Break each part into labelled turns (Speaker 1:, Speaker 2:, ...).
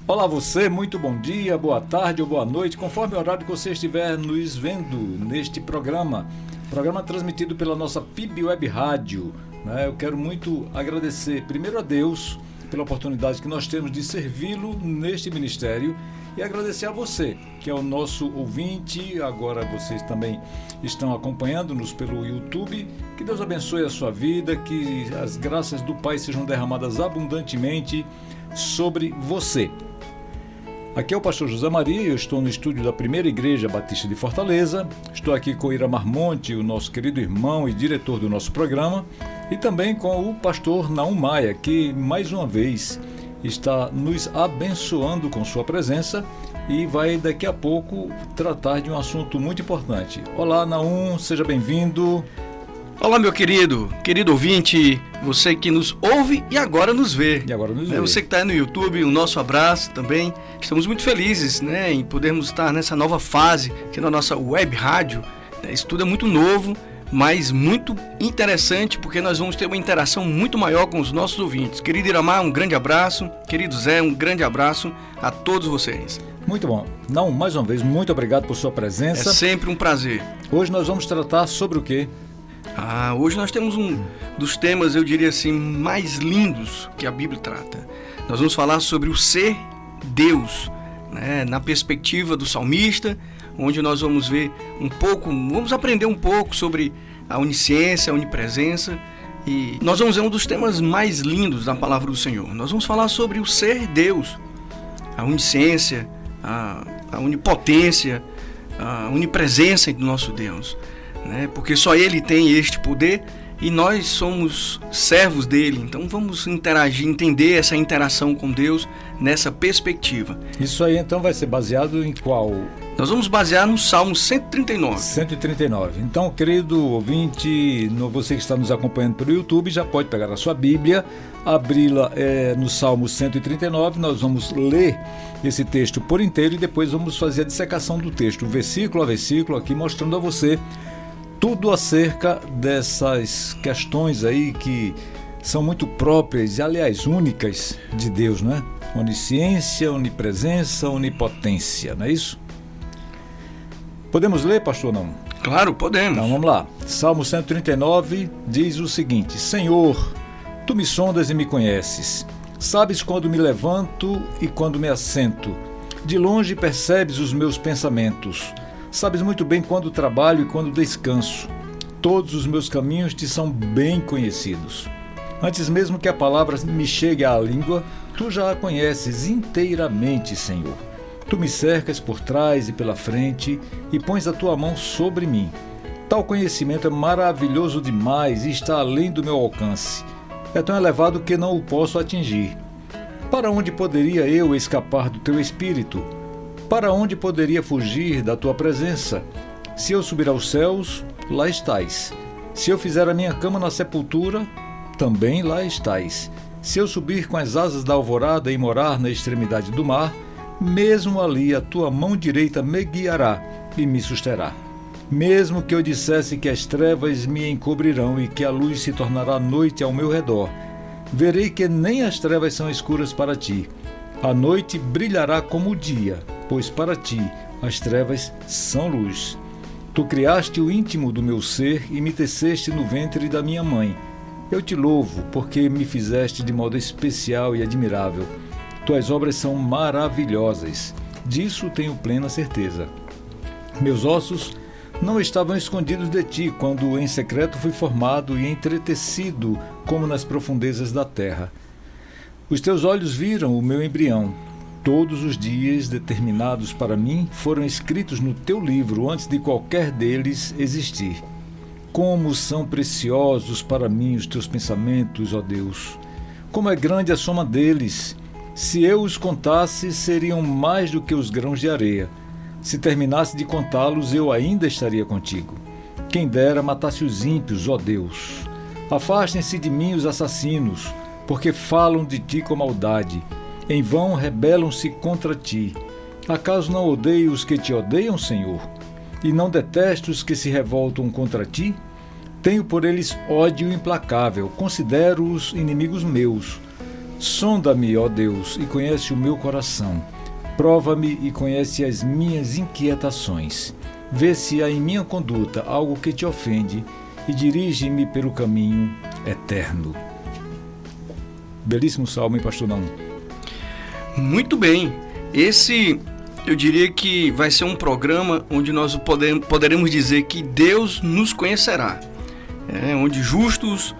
Speaker 1: Olá você, muito bom dia, boa tarde ou boa noite, conforme o horário que você estiver nos vendo neste programa transmitido pela nossa PIB Web Rádio. Eu quero muito agradecer primeiro a Deus pela oportunidade que nós temos de servi-lo neste ministério e agradecer a você, que é o nosso ouvinte. Agora vocês também estão acompanhando-nos pelo YouTube. Que Deus abençoe a sua vida, que as graças do Pai sejam derramadas abundantemente sobre você. Aqui é o pastor José Maria, eu estou no estúdio da Primeira Igreja Batista de Fortaleza. Estou aqui com Ira Marmonte, o nosso querido irmão e diretor do nosso programa, e também com o pastor Naum Maia, que mais uma vez está nos abençoando com sua presença e vai daqui a pouco tratar de um assunto muito importante. Olá, Naum, seja bem-vindo.
Speaker 2: Olá, meu querido ouvinte, você que nos ouve e agora nos vê. Você que está aí no YouTube, o nosso abraço também. Estamos muito felizes, em podermos estar nessa nova fase, que é na nossa web rádio. Isso tudo é muito novo, mas muito interessante, porque nós vamos ter uma interação muito maior com os nossos ouvintes. Querido Iramar, um grande abraço. Querido Zé, um grande abraço a todos vocês.
Speaker 1: Muito bom. Não, mais uma vez, muito obrigado por sua presença.
Speaker 2: É sempre um prazer.
Speaker 1: Hoje nós vamos tratar sobre o quê?
Speaker 2: Hoje nós temos um dos temas, eu diria assim, mais lindos que a Bíblia trata. Nós vamos falar sobre o ser Deus, na perspectiva do salmista, onde nós vamos ver vamos aprender um pouco sobre a onisciência, a onipresença, e nós vamos ver um dos temas mais lindos da palavra do Senhor. Nós vamos falar sobre o ser Deus, a onisciência, a onipotência, a onipresença do nosso Deus. Porque só Ele tem este poder e nós somos servos dele. Então vamos interagir, entender essa interação com Deus nessa perspectiva.
Speaker 1: Isso aí então vai ser baseado em qual?
Speaker 2: Nós vamos basear no Salmo 139.
Speaker 1: 139. Então, querido ouvinte, você que está nos acompanhando pelo YouTube, já pode pegar a sua Bíblia, abri-la no Salmo 139. Nós vamos ler esse texto por inteiro e depois vamos fazer a dissecação do texto, versículo a versículo, aqui mostrando a você tudo acerca dessas questões aí que são muito próprias e, aliás, únicas de Deus, Onisciência, onipresença, onipotência, não é isso? Podemos ler, pastor, não?
Speaker 2: Claro, podemos.
Speaker 1: Então, vamos lá. Salmo 139 diz o seguinte: Senhor, Tu me sondas e me conheces. Sabes quando me levanto e quando me assento. De longe percebes os meus pensamentos. Sabes muito bem quando trabalho e quando descanso. Todos os meus caminhos te são bem conhecidos. Antes mesmo que a palavra me chegue à língua, tu já a conheces inteiramente, Senhor. Tu me cercas por trás e pela frente e pões a tua mão sobre mim. Tal conhecimento é maravilhoso demais e está além do meu alcance. É tão elevado que não o posso atingir. Para onde poderia eu escapar do teu espírito? Para onde poderia fugir da tua presença? Se eu subir aos céus, lá estás. Se eu fizer a minha cama na sepultura, também lá estás. Se eu subir com as asas da alvorada e morar na extremidade do mar, mesmo ali a tua mão direita me guiará e me susterá. Mesmo que eu dissesse que as trevas me encobrirão e que a luz se tornará noite ao meu redor, verei que nem as trevas são escuras para ti. A noite brilhará como o dia, pois para ti as trevas são luz. Tu criaste o íntimo do meu ser e me teceste no ventre da minha mãe. Eu te louvo, porque me fizeste de modo especial e admirável. Tuas obras são maravilhosas, disso tenho plena certeza. Meus ossos não estavam escondidos de ti, quando em secreto fui formado e entretecido como nas profundezas da terra. Os teus olhos viram o meu embrião. Todos os dias determinados para mim foram escritos no teu livro antes de qualquer deles existir. Como são preciosos para mim os teus pensamentos, ó Deus! Como é grande a soma deles! Se eu os contasse, seriam mais do que os grãos de areia. Se terminasse de contá-los, eu ainda estaria contigo. Quem dera matasse os ímpios, ó Deus! Afastem-se de mim os assassinos, porque falam de ti com maldade. Em vão rebelam-se contra ti. Acaso não odeio os que te odeiam, Senhor? E não detesto os que se revoltam contra ti? Tenho por eles ódio implacável, considero-os inimigos meus. Sonda-me, ó Deus, e conhece o meu coração. Prova-me e conhece as minhas inquietações. Vê se há em minha conduta algo que te ofende e dirige-me pelo caminho eterno. Belíssimo salmo, hein, pastor Naum?
Speaker 2: Muito bem. Esse, eu diria que vai ser um programa onde nós poderemos dizer que Deus nos conhecerá. Onde justos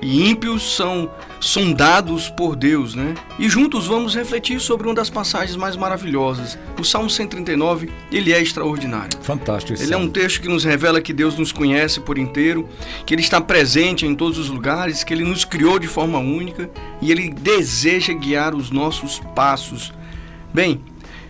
Speaker 2: e ímpios são sondados por Deus, né? E juntos vamos refletir sobre uma das passagens mais maravilhosas. O Salmo 139, ele é extraordinário.
Speaker 1: Fantástico esse
Speaker 2: Ele
Speaker 1: salmo.
Speaker 2: é um texto que nos revela que Deus nos conhece por inteiro, que Ele está presente em todos os lugares, que Ele nos criou de forma única e Ele deseja guiar os nossos passos. Bem,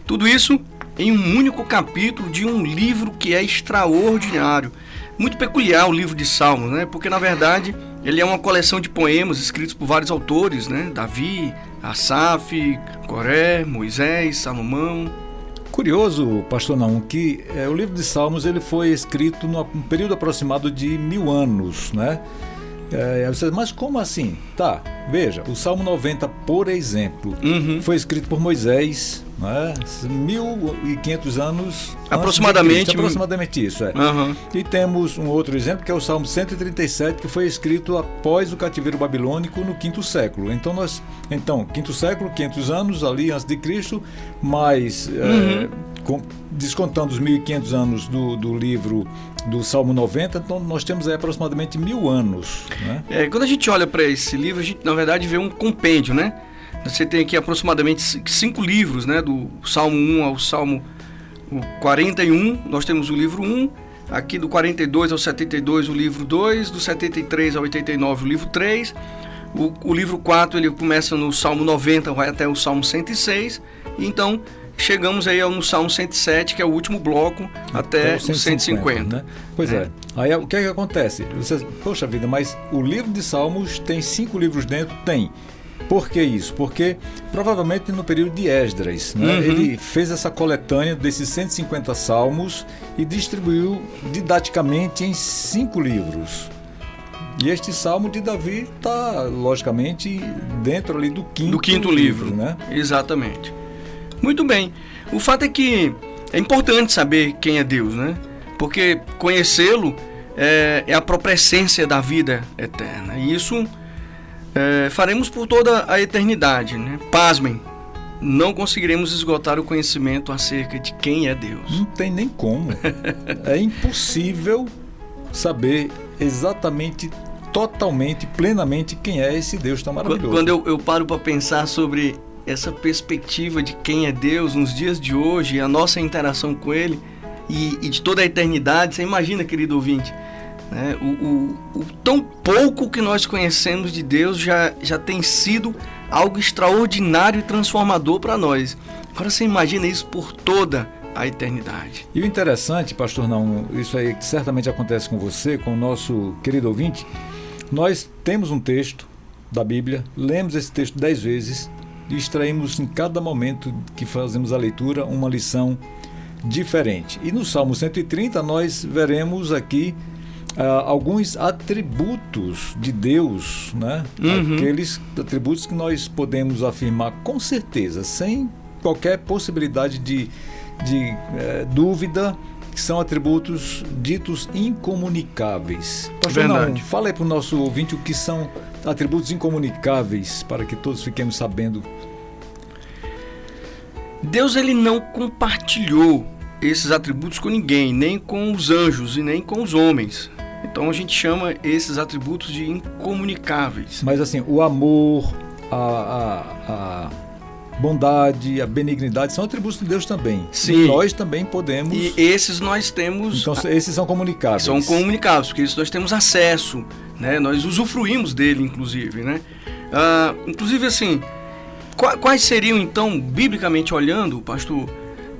Speaker 2: tudo isso em um único capítulo de um livro que é extraordinário. Muito peculiar o livro de Salmos, né? Porque na verdade ele é uma coleção de poemas escritos por vários autores, né? Davi, Asaf, Coré, Moisés, Salomão.
Speaker 1: Curioso, pastor Naum, que o livro de Salmos ele foi escrito num período aproximado de 1000 anos, né? Mas como assim? Tá, veja, o Salmo 90, por exemplo, foi escrito por Moisés, né? 1500 anos
Speaker 2: aproximadamente.
Speaker 1: Aproximadamente isso, E temos um outro exemplo, que é o Salmo 137, que foi escrito após o cativeiro babilônico no 5º século. Então, 5º século, 500 anos ali antes de Cristo, mas descontando os 1500 anos do livro do Salmo 90, então nós temos aí aproximadamente 1000 anos, né?
Speaker 2: Quando a gente olha para esse livro, a gente na verdade vê um compêndio, né? Você tem aqui aproximadamente 5 livros, né? Do Salmo 1 ao Salmo 41, nós temos o livro 1, aqui do 42 ao 72 o livro 2, do 73 ao 89 o livro 3, o livro 4 ele começa no Salmo 90, vai até o Salmo 106, e então chegamos aí no Salmo 107, que é o último bloco, até o 150.
Speaker 1: Né? Pois é. Aí o que é que acontece? Poxa vida, mas o livro de Salmos tem 5 livros dentro? Tem. Por que isso? Porque provavelmente no período de Esdras, né? Ele fez essa coletânea desses 150 salmos e distribuiu didaticamente em 5 livros. E este salmo de Davi está, logicamente, dentro ali do quinto livro, né?
Speaker 2: Exatamente. Muito bem. O fato é que é importante saber quem é Deus, né? Porque conhecê-lo é a própria essência da vida eterna. E isso faremos por toda a eternidade, né? Pasmem, não conseguiremos esgotar o conhecimento acerca de quem é Deus.
Speaker 1: Não tem nem como. É impossível saber exatamente, totalmente, plenamente quem é esse Deus tão maravilhoso.
Speaker 2: Quando eu paro para pensar sobre essa perspectiva de quem é Deus nos dias de hoje, a nossa interação com Ele e de toda a eternidade, você imagina, querido ouvinte, né? O tão pouco que nós conhecemos de Deus já tem sido algo extraordinário e transformador para nós. Agora você imagina isso por toda a eternidade.
Speaker 1: E o interessante, pastor Naum, isso aí certamente acontece com você, com o nosso querido ouvinte, nós temos um texto da Bíblia, lemos esse texto 10 vezes e extraímos em cada momento que fazemos a leitura uma lição diferente. E no Salmo 130 nós veremos aqui alguns atributos de Deus, né? Aqueles atributos que nós podemos afirmar com certeza, sem qualquer possibilidade de dúvida, que são atributos ditos incomunicáveis. Pastor Naum, fala aí para o nosso ouvinte o que são atributos incomunicáveis, para que todos fiquemos sabendo.
Speaker 2: Deus ele não compartilhou esses atributos com ninguém, nem com os anjos e nem com os homens. Então a gente chama esses atributos de incomunicáveis.
Speaker 1: Mas assim, o amor, a bondade, a benignidade são atributos de Deus também.
Speaker 2: Sim.
Speaker 1: E nós também podemos.
Speaker 2: E esses nós temos.
Speaker 1: Então esses são comunicáveis.
Speaker 2: São comunicáveis, porque esses nós temos acesso, né? Nós usufruímos dele, inclusive, né? Inclusive assim, quais seriam então, biblicamente olhando, pastor,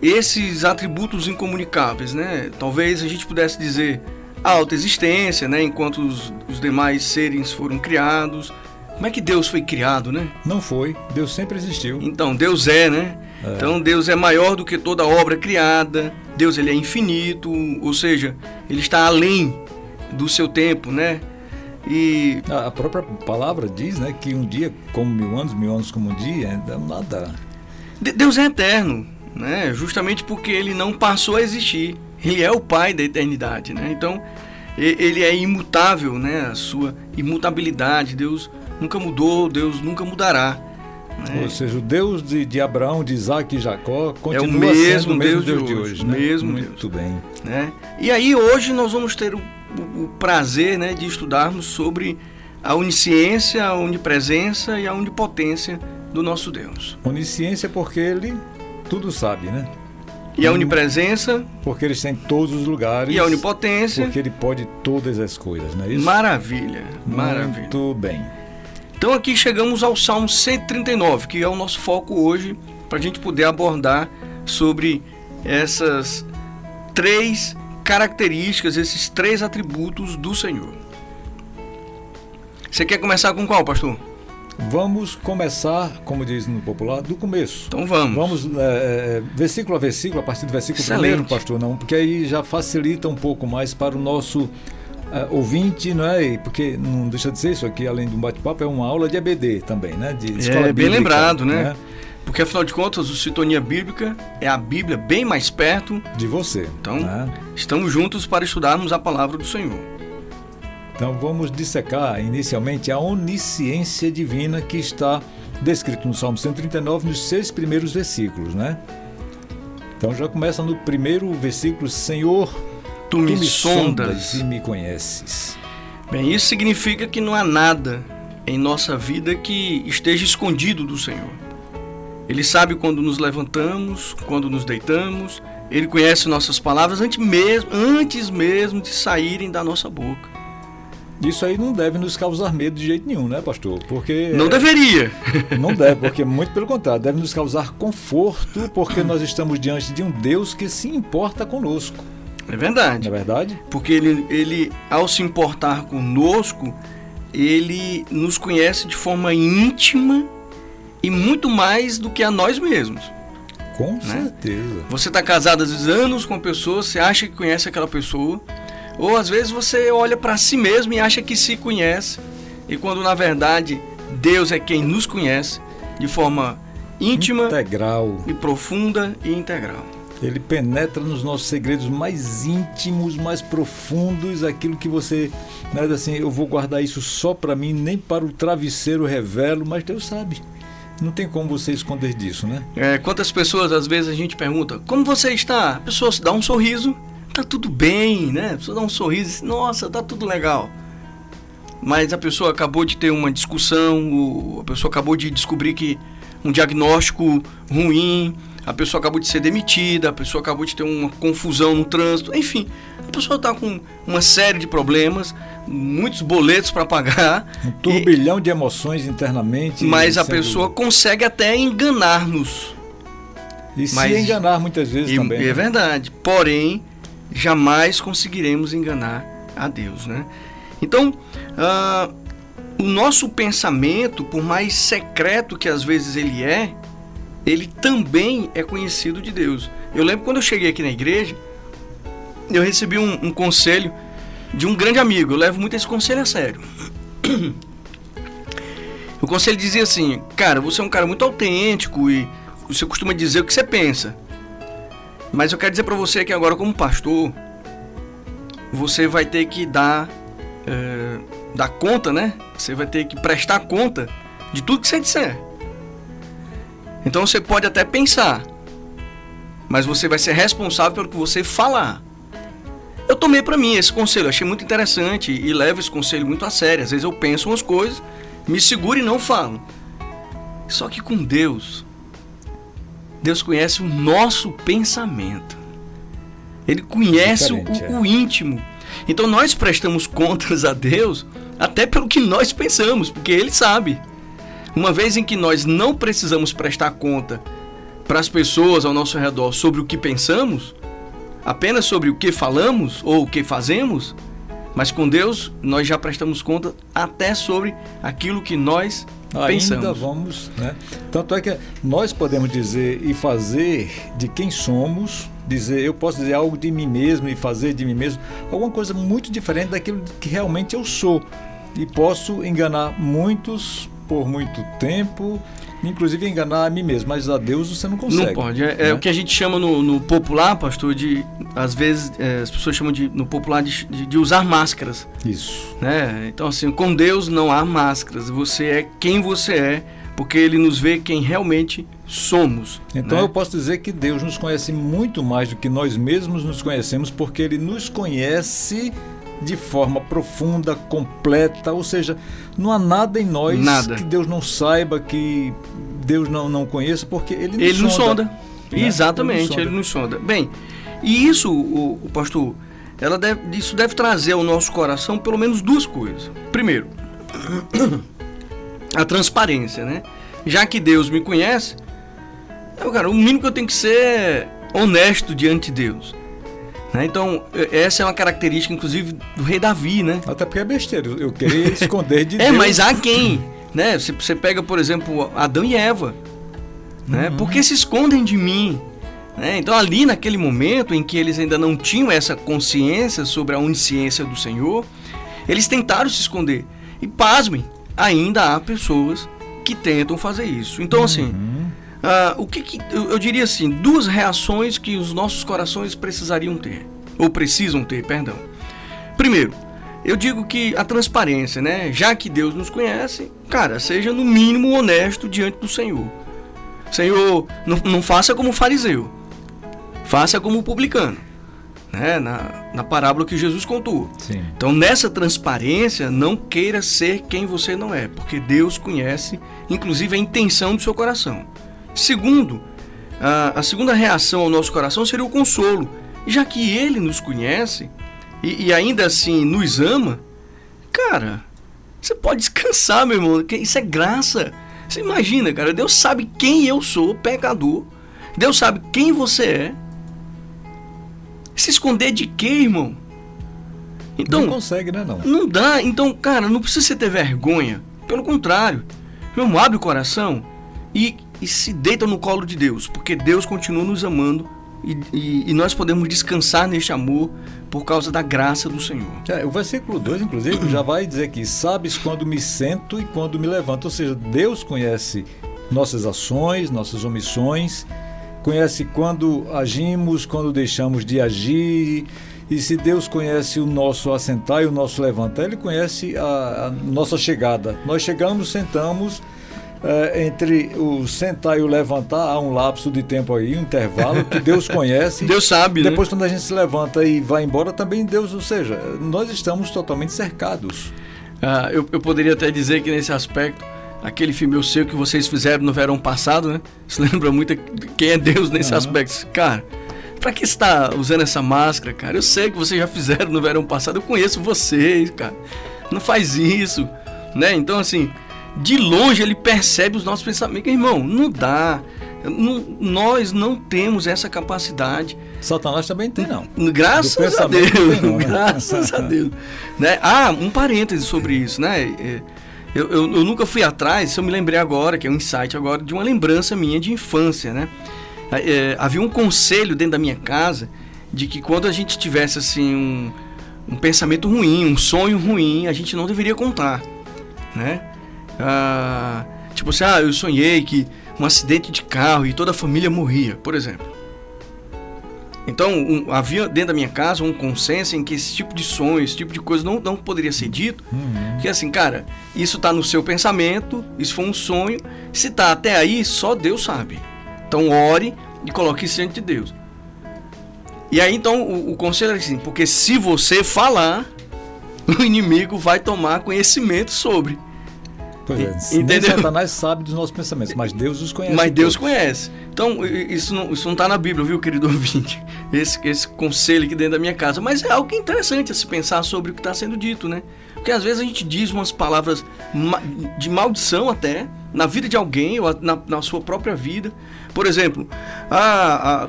Speaker 2: esses atributos incomunicáveis, né? Talvez a gente pudesse dizer a autoexistência, né? Enquanto os demais seres foram criados. Como é que Deus foi criado, né?
Speaker 1: Não foi, Deus sempre existiu.
Speaker 2: Então, Deus né? Então, Deus é maior do que toda obra criada. Deus, ele é infinito, ou seja, ele está além do seu tempo, né? E
Speaker 1: A própria palavra diz, né, que um dia como 1000 anos como um dia, não nada.
Speaker 2: Deus é eterno, né? Justamente porque ele não passou a existir. Ele é o Pai da eternidade, né? Então, ele é imutável, né? A sua imutabilidade. Deus nunca mudou, Deus nunca mudará. Né?
Speaker 1: Ou seja, o Deus de Abraão, de Isaac e Jacó continua
Speaker 2: o mesmo
Speaker 1: sendo o mesmo
Speaker 2: Deus
Speaker 1: Deus de hoje,
Speaker 2: o
Speaker 1: né?
Speaker 2: mesmo
Speaker 1: Muito
Speaker 2: Deus.
Speaker 1: bem.
Speaker 2: Né? E aí hoje nós vamos ter o prazer, né, de estudarmos sobre a onisciência, a onipresença e a onipotência do nosso Deus.
Speaker 1: Onisciência porque ele tudo sabe, né?
Speaker 2: E a onipresença
Speaker 1: Porque ele está em todos os lugares.
Speaker 2: e a onipotência.
Speaker 1: Porque ele pode todas as coisas, não é isso?
Speaker 2: Maravilha, maravilha.
Speaker 1: Muito bem.
Speaker 2: Então aqui chegamos ao Salmo 139, que é o nosso foco hoje, para a gente poder abordar sobre essas 3 características, esses 3 atributos do Senhor. Você quer começar com qual, pastor?
Speaker 1: Vamos começar, como diz no popular, do começo.
Speaker 2: Então vamos.
Speaker 1: Vamos versículo a versículo, a partir do versículo
Speaker 2: Excelente.
Speaker 1: 1º, pastor, não, porque aí já facilita um pouco mais para o nosso ouvinte, não é? Porque não deixa de ser isso aqui, além de um bate-papo, é uma aula de EBD também, né? De escola
Speaker 2: bem
Speaker 1: bíblica,
Speaker 2: lembrado, né? Porque afinal de contas, o Sintonia Bíblica é a Bíblia bem mais perto.
Speaker 1: De você.
Speaker 2: Então,
Speaker 1: né?
Speaker 2: estamos juntos para estudarmos a palavra do Senhor.
Speaker 1: Então vamos dissecar inicialmente a onisciência divina que está descrito no Salmo 139 nos 6 primeiros versículos, né? Então já começa no primeiro versículo: Senhor,
Speaker 2: Tu me sondas
Speaker 1: e me conheces.
Speaker 2: Bem, isso significa que não há nada em nossa vida que esteja escondido do Senhor. Ele sabe quando nos levantamos, quando nos deitamos. Ele conhece nossas palavras antes mesmo de saírem da nossa boca.
Speaker 1: Isso aí não deve nos causar medo de jeito nenhum, né, pastor? Porque
Speaker 2: não deveria.
Speaker 1: Não deve, porque muito pelo contrário, deve nos causar conforto, porque nós estamos diante de um Deus que se importa conosco.
Speaker 2: É verdade.
Speaker 1: Não é verdade?
Speaker 2: Porque ele, ao se importar conosco, ele nos conhece de forma íntima e muito mais do que a nós mesmos.
Speaker 1: Com certeza.
Speaker 2: Você está casado há anos com uma pessoa, você acha que conhece aquela pessoa, ou às vezes você olha para si mesmo e acha que se conhece, e quando na verdade Deus é quem nos conhece de forma íntima,
Speaker 1: integral
Speaker 2: e profunda e integral.
Speaker 1: Ele penetra nos nossos segredos mais íntimos, mais profundos, aquilo que você, né, assim, eu vou guardar isso só para mim, nem para o travesseiro revelo, mas Deus sabe. Não tem como você esconder disso, né?
Speaker 2: Quantas pessoas, às vezes, a gente pergunta, como você está? A pessoa se dá um sorriso, tá tudo bem, né? A pessoa dá um sorriso e diz, nossa, tá tudo legal. Mas a pessoa acabou de ter uma discussão, a pessoa acabou de descobrir que um diagnóstico ruim, a pessoa acabou de ser demitida, a pessoa acabou de ter uma confusão no trânsito, enfim, a pessoa está com uma série de problemas, muitos boletos para pagar.
Speaker 1: Um turbilhão de emoções internamente.
Speaker 2: Mas a pessoa consegue até enganar-nos.
Speaker 1: E se enganar muitas vezes também.
Speaker 2: É verdade, porém, jamais conseguiremos enganar a Deus, né? Então, o nosso pensamento, por mais secreto que às vezes ele também é conhecido de Deus. Eu lembro quando eu cheguei aqui na igreja, eu recebi um conselho de um grande amigo. Eu levo muito esse conselho a sério. O conselho dizia assim, cara, você é um cara muito autêntico e você costuma dizer o que você pensa. Mas eu quero dizer para você que agora, como pastor, você vai ter que dar conta, né? Você vai ter que prestar conta de tudo que você disser. Então você pode até pensar, mas você vai ser responsável pelo que você falar. Eu tomei para mim esse conselho, achei muito interessante e levo esse conselho muito a sério. Às vezes eu penso umas coisas, me seguro e não falo. Só que com Deus conhece o nosso pensamento. Ele conhece o íntimo. Então nós prestamos contas a Deus até pelo que nós pensamos, porque Ele sabe. Uma vez em que nós não precisamos prestar conta para as pessoas ao nosso redor sobre o que pensamos, apenas sobre o que falamos ou o que fazemos, mas com Deus nós já prestamos conta até sobre aquilo que nós pensamos.
Speaker 1: Ainda vamos, né? Tanto é que nós podemos dizer e fazer de quem somos, eu posso dizer algo de mim mesmo e fazer de mim mesmo alguma coisa muito diferente daquilo que realmente eu sou. e posso enganar muitos por muito tempo, inclusive enganar a mim mesmo, mas a Deus você não consegue.
Speaker 2: Não pode. É o que a gente chama no popular, pastor, às vezes as pessoas chamam no popular de usar máscaras.
Speaker 1: Isso.
Speaker 2: Né? Então, assim, com Deus não há máscaras. Você é quem você é, porque Ele nos vê quem realmente somos.
Speaker 1: Então,
Speaker 2: né?
Speaker 1: eu posso dizer que Deus nos conhece muito mais do que nós mesmos nos conhecemos, porque Ele nos conhece de forma profunda, completa, ou seja, não há nada em nós que Deus não saiba, que Deus não conheça, porque Ele nos sonda.
Speaker 2: Né? Exatamente, Ele nos sonda. Bem, e isso, o pastor, isso deve trazer ao nosso coração pelo menos duas coisas. Primeiro, a transparência, né? Já que Deus me conhece, o mínimo que eu tenho que ser é honesto diante de Deus. Então, essa é uma característica, inclusive, do rei Davi, né?
Speaker 1: Até porque é besteira, eu queria esconder de Deus.
Speaker 2: Mas há quem? Né? Você pega, por exemplo, Adão e Eva, né? Porque se escondem de mim. Né? Então, ali naquele momento em que eles ainda não tinham essa consciência sobre a onisciência do Senhor, eles tentaram se esconder. E pasmem, ainda há pessoas que tentam fazer isso. Então, assim... eu diria assim, duas reações que os nossos corações precisam ter. Perdão. Primeiro, eu digo que a transparência, né? Já que Deus nos conhece, cara, seja no mínimo honesto diante do Senhor. Senhor, não faça como fariseu, faça como publicano, né? Na parábola que Jesus contou.
Speaker 1: Sim.
Speaker 2: Então, nessa transparência, não queira ser quem você não é, porque Deus conhece, inclusive, a intenção do seu coração. Segundo, a segunda reação ao nosso coração seria o consolo. Já que Ele nos conhece e ainda assim nos ama, cara, você pode descansar, meu irmão, que isso é graça. Você imagina, cara, Deus sabe quem eu sou, pecador. Deus sabe quem você é. Se esconder de quê, irmão? Então,
Speaker 1: não consegue, né?
Speaker 2: Não dá. Então, cara, não precisa você ter vergonha. Pelo contrário, meu irmão, abre o coração e se deita no colo de Deus, porque Deus continua nos amando e nós podemos descansar neste amor por causa da graça do Senhor.
Speaker 1: O versículo 2, inclusive, já vai dizer que sabes quando me sento e quando me levanto, ou seja, Deus conhece nossas ações, nossas omissões, conhece quando agimos, quando deixamos de agir, e se Deus conhece o nosso assentar e o nosso levantar, Ele conhece a nossa chegada. Nós chegamos, sentamos, entre o sentar e o levantar há um lapso de tempo aí, um intervalo que Deus conhece.
Speaker 2: Deus sabe,
Speaker 1: depois,
Speaker 2: né?
Speaker 1: Quando a gente se levanta e vai embora, também Deus, ou seja, nós estamos totalmente cercados.
Speaker 2: Eu poderia até dizer que nesse aspecto, aquele filme Eu Sei O Que Vocês Fizeram no Verão Passado, né? Se lembra muito quem é Deus nesse aspecto. Cara, pra que você tá usando essa máscara, cara? Eu sei que vocês já fizeram no verão passado, eu conheço vocês, cara. Não faz isso, né? Então, assim, de longe ele percebe os nossos pensamentos. Irmão, não dá. Nós não temos essa capacidade.
Speaker 1: Satanás também tem, não.
Speaker 2: Graças a Deus.
Speaker 1: Tem, não, né?
Speaker 2: Graças a Deus. Né? Um parêntese sobre isso, né? Eu nunca fui atrás, eu me lembrei agora, que é um insight agora, de uma lembrança minha de infância, né? Havia um conselho dentro da minha casa de que quando a gente tivesse assim um pensamento ruim, um sonho ruim, a gente não deveria contar, né? Tipo assim, eu sonhei que um acidente de carro e toda a família morria, por exemplo. Então, havia dentro da minha casa um consenso em que esse tipo de sonho, esse tipo de coisa não poderia ser dito. Porque assim, cara, isso está no seu pensamento, isso foi um sonho. Se está até aí, só Deus sabe. Então, ore e coloque isso diante de Deus. E aí, então, o conselho é assim, porque se você falar, o inimigo vai tomar conhecimento sobre.
Speaker 1: Pois é, nem Satanás sabe dos nossos pensamentos, mas Deus os conhece.
Speaker 2: Mas Deus conhece. Então, isso não está na Bíblia, viu, querido ouvinte? Esse conselho aqui dentro da minha casa. Mas é algo que é interessante a se pensar sobre o que está sendo dito, né? Porque às vezes a gente diz umas palavras de maldição até, na vida de alguém ou na sua própria vida. Por exemplo,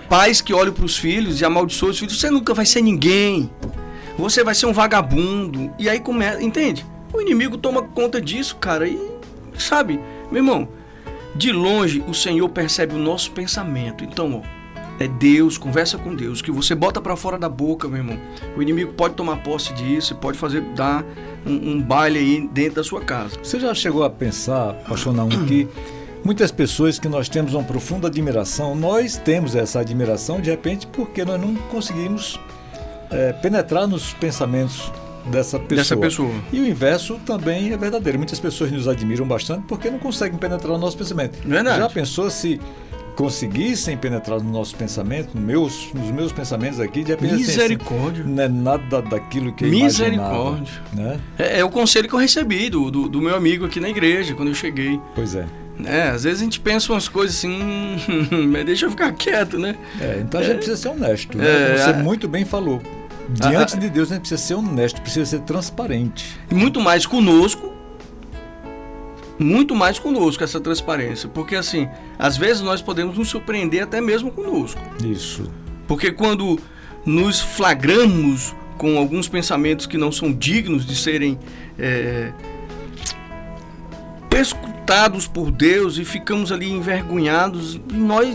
Speaker 2: pais que olham para os filhos e amaldiçoam os filhos. Você nunca vai ser ninguém. Você vai ser um vagabundo. E aí começa, entende? O inimigo toma conta disso, cara, e sabe, meu irmão, de longe o Senhor percebe o nosso pensamento. Então, é Deus, conversa com Deus. O que você bota para fora da boca, meu irmão, o inimigo pode tomar posse disso e pode dar um baile aí dentro da sua casa.
Speaker 1: Você já chegou a pensar, pastor Naum, que muitas pessoas que nós temos uma profunda admiração, nós temos essa admiração de repente porque nós não conseguimos penetrar nos pensamentos dessa pessoa. E o inverso também é verdadeiro. Muitas pessoas nos admiram bastante porque não conseguem penetrar no nosso pensamento.
Speaker 2: Verdade.
Speaker 1: Já pensou se conseguissem penetrar no nosso pensamento, nos meus pensamentos aqui, de repente
Speaker 2: misericórdia.
Speaker 1: Assim, não é nada daquilo que eu
Speaker 2: misericórdia.
Speaker 1: Imaginava, né?
Speaker 2: É o conselho que eu recebi do meu amigo aqui na igreja, quando eu cheguei.
Speaker 1: Pois é.
Speaker 2: Às vezes a gente pensa umas coisas assim, mas deixa eu ficar quieto, né?
Speaker 1: Então a gente precisa ser honesto, né? Como você muito bem falou. Diante de Deus a gente precisa ser honesto, precisa ser transparente.
Speaker 2: E muito mais conosco essa transparência. Porque assim, às vezes nós podemos nos surpreender até mesmo conosco.
Speaker 1: Isso.
Speaker 2: Porque quando nos flagramos com alguns pensamentos que não são dignos de serem perscrutados por Deus e ficamos ali envergonhados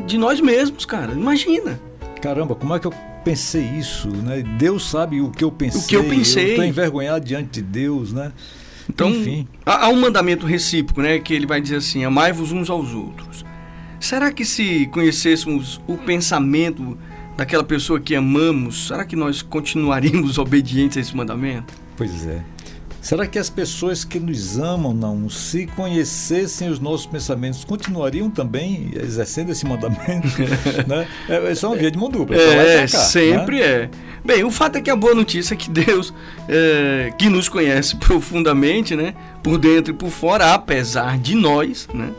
Speaker 2: de nós mesmos, cara. Imagina.
Speaker 1: Caramba, como é que eu pensei isso, né? Deus sabe o que eu pensei.
Speaker 2: Eu
Speaker 1: estou envergonhado diante de Deus, né?
Speaker 2: Então,
Speaker 1: enfim.
Speaker 2: Há um mandamento recíproco, né? Que ele vai dizer assim, amai-vos uns aos outros. Será que se conhecêssemos o pensamento daquela pessoa que amamos, será que nós continuaríamos obedientes a esse mandamento?
Speaker 1: Pois é. Será que as pessoas que nos amam, não, se conhecessem os nossos pensamentos, continuariam também exercendo esse mandamento? Né? É só uma via de mão dupla.
Speaker 2: Sempre, né? Bem, o fato é que a boa notícia é que Deus, que nos conhece profundamente, né, por dentro e por fora, apesar de nós, né,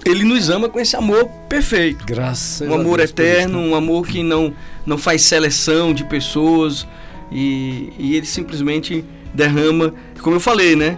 Speaker 2: Ele nos ama com esse amor perfeito.
Speaker 1: Graças
Speaker 2: um amor eterno, um amor que não faz seleção de pessoas e Ele simplesmente derrama, como eu falei, né?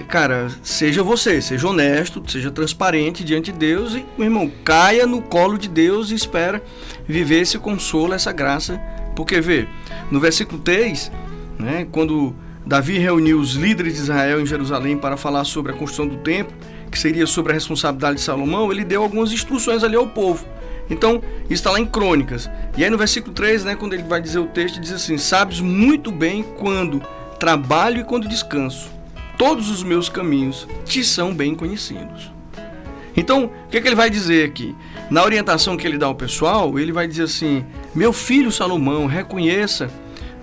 Speaker 2: Cara, seja você, seja honesto, seja transparente diante de Deus e, meu irmão, caia no colo de Deus e espera viver esse consolo, essa graça. Porque, vê, no versículo 3, né, quando Davi reuniu os líderes de Israel em Jerusalém para falar sobre a construção do templo, que seria sobre a responsabilidade de Salomão, ele deu algumas instruções ali ao povo. Então, isso está lá em Crônicas. E aí no versículo 3, né, quando ele vai dizer o texto, diz assim: sabes muito bem quando trabalho e quando descanso. Todos os meus caminhos te são bem conhecidos. Então, o que ele vai dizer aqui? Na orientação que ele dá ao pessoal, ele vai dizer assim: meu filho Salomão, reconheça,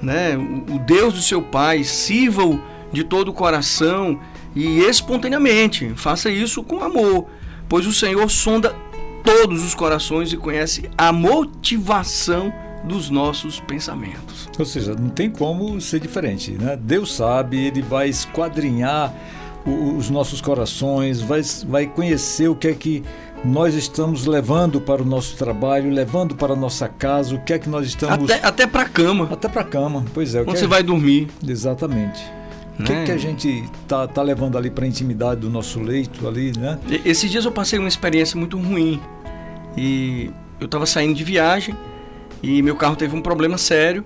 Speaker 2: né, o Deus do seu pai, sirva-o de todo o coração e espontaneamente. Faça isso com amor, pois o Senhor sonda todos os corações e conhece a motivação dos nossos pensamentos.
Speaker 1: Ou seja, não tem como ser diferente, né? Deus sabe, Ele vai esquadrinhar os nossos corações, vai conhecer o que é que nós estamos levando para o nosso trabalho, levando para a nossa casa, o que é que nós estamos...
Speaker 2: Até para a cama.
Speaker 1: Até para a cama, pois é.
Speaker 2: Quando você vai dormir.
Speaker 1: Exatamente. O que a gente tá levando ali para a intimidade do nosso leito ali, né?
Speaker 2: Esses dias eu passei uma experiência muito ruim e eu estava saindo de viagem e meu carro teve um problema sério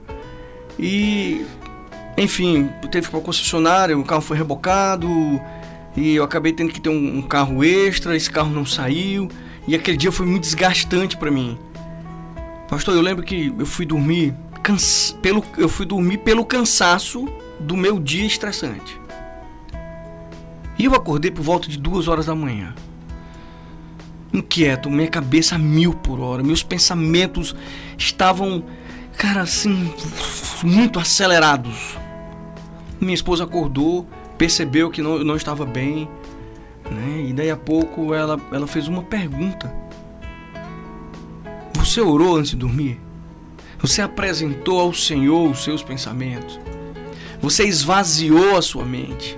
Speaker 2: e, enfim, teve que ir para a concessionária, o carro foi rebocado e eu acabei tendo que ter um carro extra, esse carro não saiu e aquele dia foi muito desgastante para mim. Pastor, eu lembro que eu fui dormir pelo cansaço do meu dia estressante. E eu acordei por volta de 2 horas da manhã. Inquieto, minha cabeça a 1000 por hora, meus pensamentos estavam, cara, assim, muito acelerados. Minha esposa acordou, percebeu que eu não estava bem, né? E daí a pouco ela fez uma pergunta: você orou antes de dormir? Você apresentou ao Senhor os seus pensamentos? Você esvaziou a sua mente?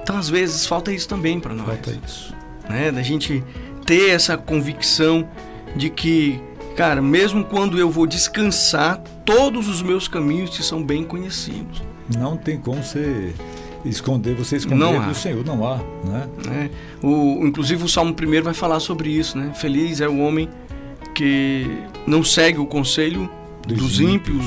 Speaker 2: Então, às vezes, falta isso também para nós.
Speaker 1: Falta isso.
Speaker 2: Né? Da gente ter essa convicção de que, cara, mesmo quando eu vou descansar, todos os meus caminhos te são bem conhecidos.
Speaker 1: Não tem como você esconder do Senhor, não há. Né?
Speaker 2: Inclusive, o Salmo 1 vai falar sobre isso, né? Feliz é o homem que não segue o conselho dos ímpios,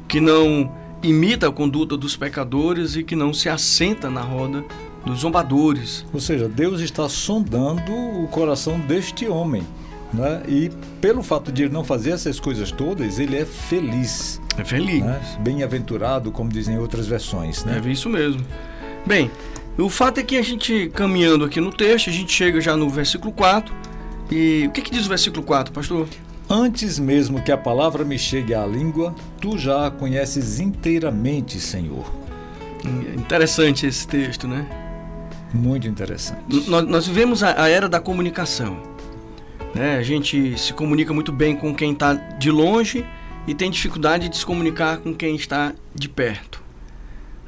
Speaker 2: que não imita a conduta dos pecadores e que não se assenta na roda dos zombadores.
Speaker 1: Ou seja, Deus está sondando o coração deste homem, né? E pelo fato de ele não fazer essas coisas todas, ele é feliz.
Speaker 2: É feliz.
Speaker 1: Né? Bem-aventurado, como dizem em outras versões. Né?
Speaker 2: É isso mesmo. Bem, o fato é que a gente, caminhando aqui no texto, a gente chega já no versículo 4. E o que diz o versículo 4, pastor?
Speaker 1: Antes mesmo que a palavra me chegue à língua, tu já a conheces inteiramente, Senhor.
Speaker 2: Interessante esse texto, né?
Speaker 1: Muito interessante.
Speaker 2: Nós vivemos a era da comunicação, né? A gente se comunica muito bem com quem está de longe e tem dificuldade de se comunicar com quem está de perto,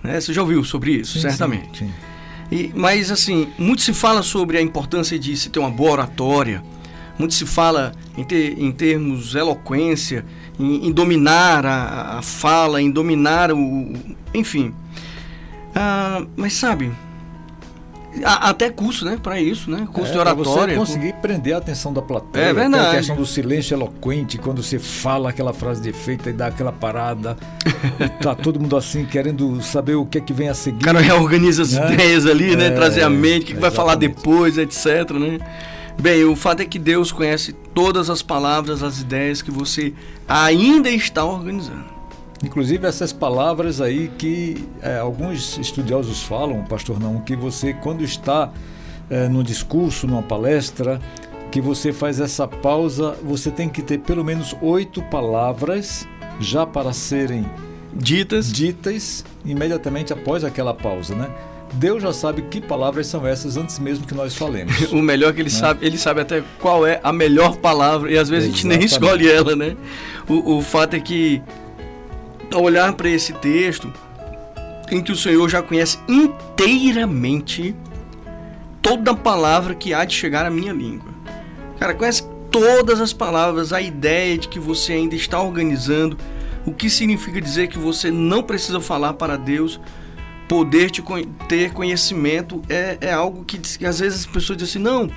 Speaker 2: né? Você já ouviu sobre isso,
Speaker 1: sim,
Speaker 2: certamente.
Speaker 1: Sim, sim.
Speaker 2: Mas assim, muito se fala sobre a importância de se ter uma boa oratória, muito se fala em termos eloquência, em dominar a fala, em dominar enfim. Mas sabe, há até curso, né, para isso, né? Curso de oratória.
Speaker 1: Você conseguir prender a atenção da plateia.
Speaker 2: É verdade.
Speaker 1: Tem a questão do silêncio eloquente, quando você fala aquela frase de efeito e dá aquela parada. E tá todo mundo assim, querendo saber o que é que vem a seguir.
Speaker 2: O cara reorganiza as ideias ali, né? Trazer a mente, o que vai falar depois, etc, né? Bem, o fato é que Deus conhece todas as palavras, as ideias que você ainda está organizando.
Speaker 1: Inclusive essas palavras aí que alguns estudiosos falam, pastor não, que você quando está num discurso, numa palestra, que você faz essa pausa, você tem que ter pelo menos 8 palavras já para serem ditas imediatamente após aquela pausa, né? Deus já sabe que palavras são essas antes mesmo que nós falemos.
Speaker 2: O melhor é que ele sabe até qual é a melhor palavra e às vezes a gente nem escolhe ela, né? O fato é que ao olhar para esse texto, em que o Senhor já conhece inteiramente toda palavra que há de chegar à minha língua. Cara, conhece todas as palavras, a ideia de que você ainda está organizando, o que significa dizer que você não precisa falar para Deus. Poder ter conhecimento é algo que às vezes as pessoas dizem assim, não,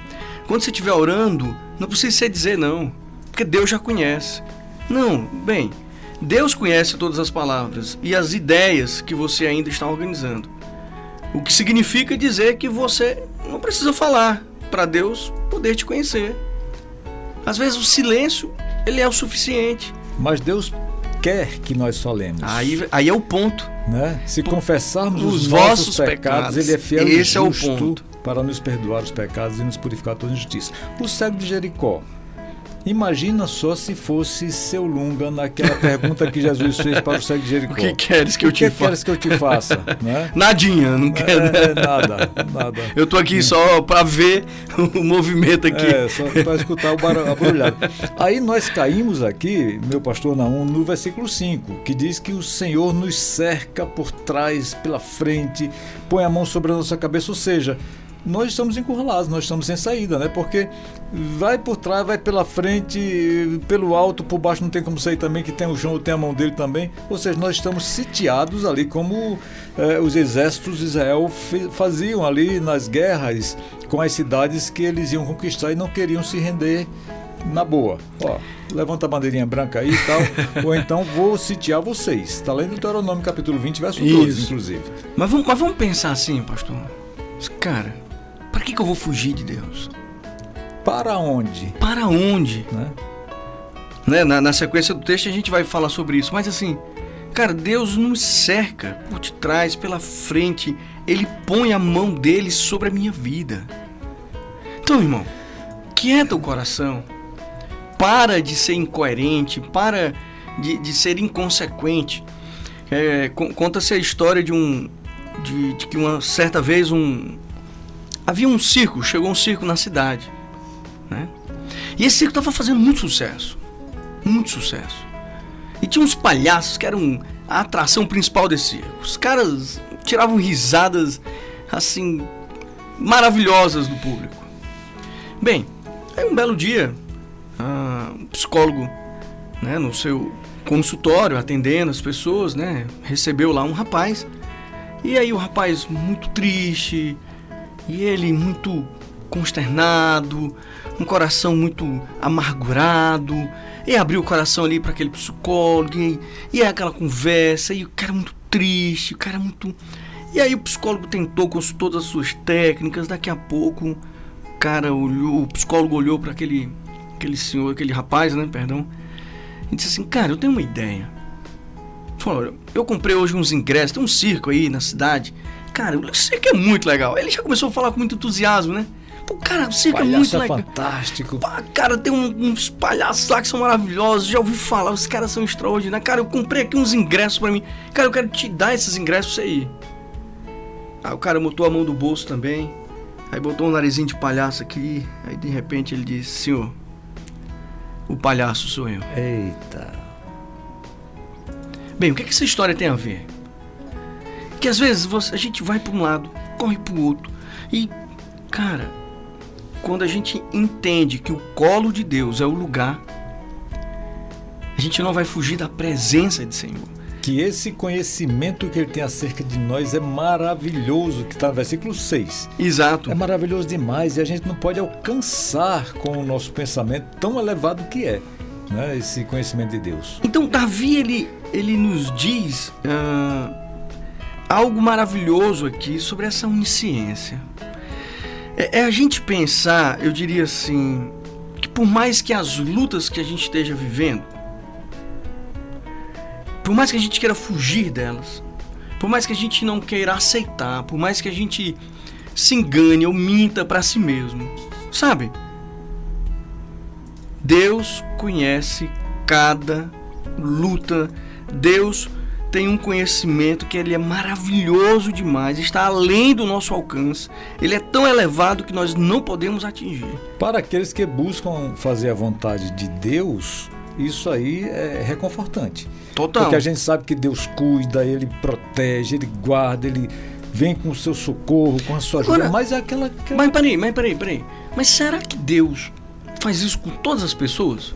Speaker 2: quando você estiver orando, não precisa você dizer não, porque Deus já conhece. Não, bem, Deus conhece todas as palavras e as ideias que você ainda está organizando. O que significa dizer que você não precisa falar para Deus poder te conhecer. Às vezes o silêncio, ele é o suficiente.
Speaker 1: Mas Deus quer que nós falemos.
Speaker 2: Aí é o ponto.
Speaker 1: Né? Se confessarmos os nossos pecados, Ele é fiel e justo para nos perdoar os pecados e nos purificar toda injustiça. O cego de Jericó. Imagina só se fosse seu Lunga naquela pergunta que Jesus fez para o cego de Jericó.
Speaker 2: O que queres que eu te faça?
Speaker 1: Né?
Speaker 2: Nadinha, não quero.
Speaker 1: Nada.
Speaker 2: Eu tô aqui só para ver o movimento aqui.
Speaker 1: Só para escutar a barulhada. Aí nós caímos aqui, meu pastor Naum, no versículo 5, que diz que o Senhor nos cerca por trás, pela frente, põe a mão sobre a nossa cabeça, ou seja, nós estamos encurralados, nós estamos sem saída, né? Porque vai por trás, vai pela frente, pelo alto, por baixo não tem como sair também, que tem o João, tem a mão dele também. Ou seja, nós estamos sitiados ali como os exércitos de Israel faziam ali nas guerras com as cidades que eles iam conquistar e não queriam se render na boa. Ó, levanta a bandeirinha branca aí e tal, ou então vou sitiar vocês. Está lendo Deuteronômio capítulo 20, verso 12, inclusive.
Speaker 2: Mas vamos pensar assim, pastor. Cara, para que eu vou fugir de Deus?
Speaker 1: Para onde?
Speaker 2: Para onde? Né? Na sequência do texto a gente vai falar sobre isso. Mas assim, cara, Deus nos cerca por detrás, pela frente. Ele põe a mão dele sobre a minha vida. Então, irmão, quieta o coração. Para de ser incoerente. Para de ser inconsequente. Conta-se a história de que uma certa vez havia um circo, chegou um circo na cidade, né? E esse circo estava fazendo muito sucesso. E tinha uns palhaços que eram a atração principal desse circo. Os caras tiravam risadas, assim, maravilhosas do público. Bem, aí um belo dia, um psicólogo, né, no seu consultório, atendendo as pessoas, né, recebeu lá um rapaz. E aí o rapaz muito triste, e ele muito consternado, um coração muito amargurado, e abriu o coração ali para aquele psicólogo, e é aquela conversa, e o cara muito triste, o cara muito... E aí o psicólogo tentou com todas as suas técnicas, daqui a pouco o psicólogo olhou para aquele aquele senhor, aquele rapaz, né, perdão, e disse assim, cara, eu tenho uma ideia. Falou, eu comprei hoje uns ingressos, tem um circo aí na cidade. Cara, o circo é muito legal. Ele já começou a falar com muito entusiasmo, né? Pô, cara, o circo é muito legal.
Speaker 1: Fantástico.
Speaker 2: Pá, cara, tem uns palhaços lá que são maravilhosos. Já ouvi falar, os caras são extraordinários. Cara, eu comprei aqui uns ingressos pra mim. Cara, eu quero te dar esses ingressos pra você ir. Aí o cara botou a mão do bolso também. Aí botou um narizinho de palhaço aqui. Aí de repente ele disse, senhor, o palhaço sou eu.
Speaker 1: Eita.
Speaker 2: Bem, o que essa história tem a ver? Que às vezes a gente vai para um lado, corre para o outro. E, cara, quando a gente entende que o colo de Deus é o lugar, a gente não vai fugir da presença de Senhor.
Speaker 1: Que esse conhecimento que ele tem acerca de nós é maravilhoso, que está no versículo 6.
Speaker 2: Exato.
Speaker 1: É maravilhoso demais e a gente não pode alcançar com o nosso pensamento tão elevado que é, né, esse conhecimento de Deus.
Speaker 2: Então, Davi, ele nos diz algo maravilhoso aqui sobre essa onisciência. É a gente pensar, eu diria assim, que por mais que as lutas que a gente esteja vivendo, por mais que a gente queira fugir delas, por mais que a gente não queira aceitar, por mais que a gente se engane ou minta para si mesmo, sabe? Deus conhece cada luta. Deus tem um conhecimento que ele é maravilhoso demais, está além do nosso alcance. Ele é tão elevado que nós não podemos atingir.
Speaker 1: Para aqueles que buscam fazer a vontade de Deus, isso aí é reconfortante.
Speaker 2: Total.
Speaker 1: Porque a gente sabe que Deus cuida, Ele protege, Ele guarda, Ele vem com o seu socorro, com a sua ajuda.
Speaker 2: Agora,
Speaker 1: mas é aquela...
Speaker 2: Mas peraí. Mas será que Deus faz isso com todas as pessoas?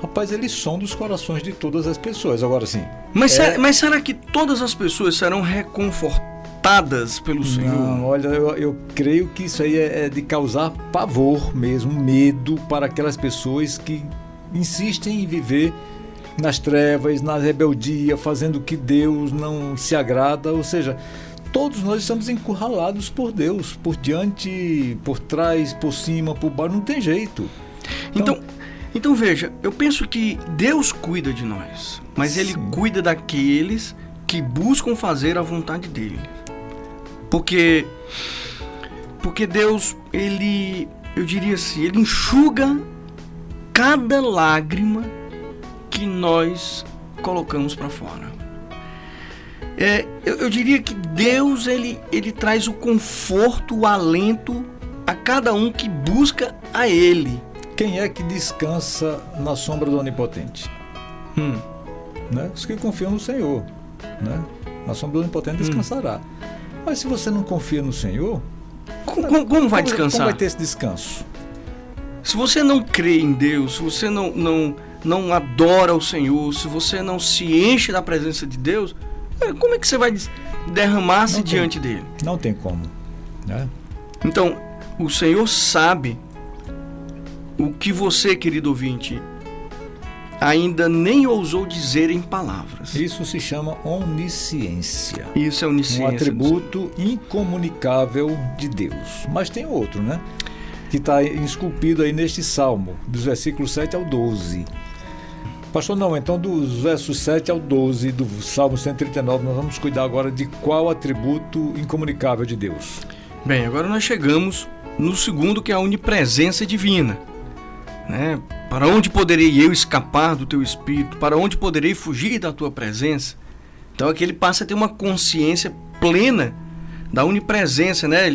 Speaker 1: Rapaz, Ele sonda os corações de todas as pessoas. Agora sim.
Speaker 2: Mas será que todas as pessoas serão reconfortadas pelo Senhor?
Speaker 1: Não, olha, eu creio que isso aí é de causar pavor mesmo, medo para aquelas pessoas que insistem em viver nas trevas, na rebeldia, fazendo o que Deus não se agrada. Ou seja, todos nós estamos encurralados por Deus, por diante, por trás, por cima, por baixo, não tem jeito.
Speaker 2: Então veja, eu penso que Deus cuida de nós, mas Ele cuida daqueles que buscam fazer a vontade dEle. Porque Deus, eu diria assim, Ele enxuga cada lágrima que nós colocamos para fora. Eu diria que Deus, ele traz o conforto, o alento a cada um que busca a Ele.
Speaker 1: Quem é que descansa na sombra do Onipotente? Né? Os que confiam no Senhor, né? Na sombra do Onipotente descansará. Mas se você não confia no Senhor,
Speaker 2: como vai descansar?
Speaker 1: Como vai ter esse descanso?
Speaker 2: Se você não crê em Deus, se você não adora o Senhor, se você não se enche da presença de Deus, como é que você vai derramar-se diante dele? Não tem como, né? Então, o Senhor sabe o que você, querido ouvinte, ainda nem ousou dizer em palavras. Isso se chama onisciência. Isso é onisciência.
Speaker 1: Um atributo incomunicável de Deus. Mas tem outro, né? Que está esculpido aí neste salmo, dos versículos 7 ao 12. Pastor, não, então dos versos 7 ao 12 do Salmo 139, nós vamos cuidar agora de qual atributo incomunicável de Deus.
Speaker 2: Bem, agora nós chegamos no segundo, que é a onipresença divina. Né? Para onde poderei eu escapar do teu espírito? Para onde poderei fugir da tua presença? Então aqui ele passa a ter uma consciência plena da onipresença, né?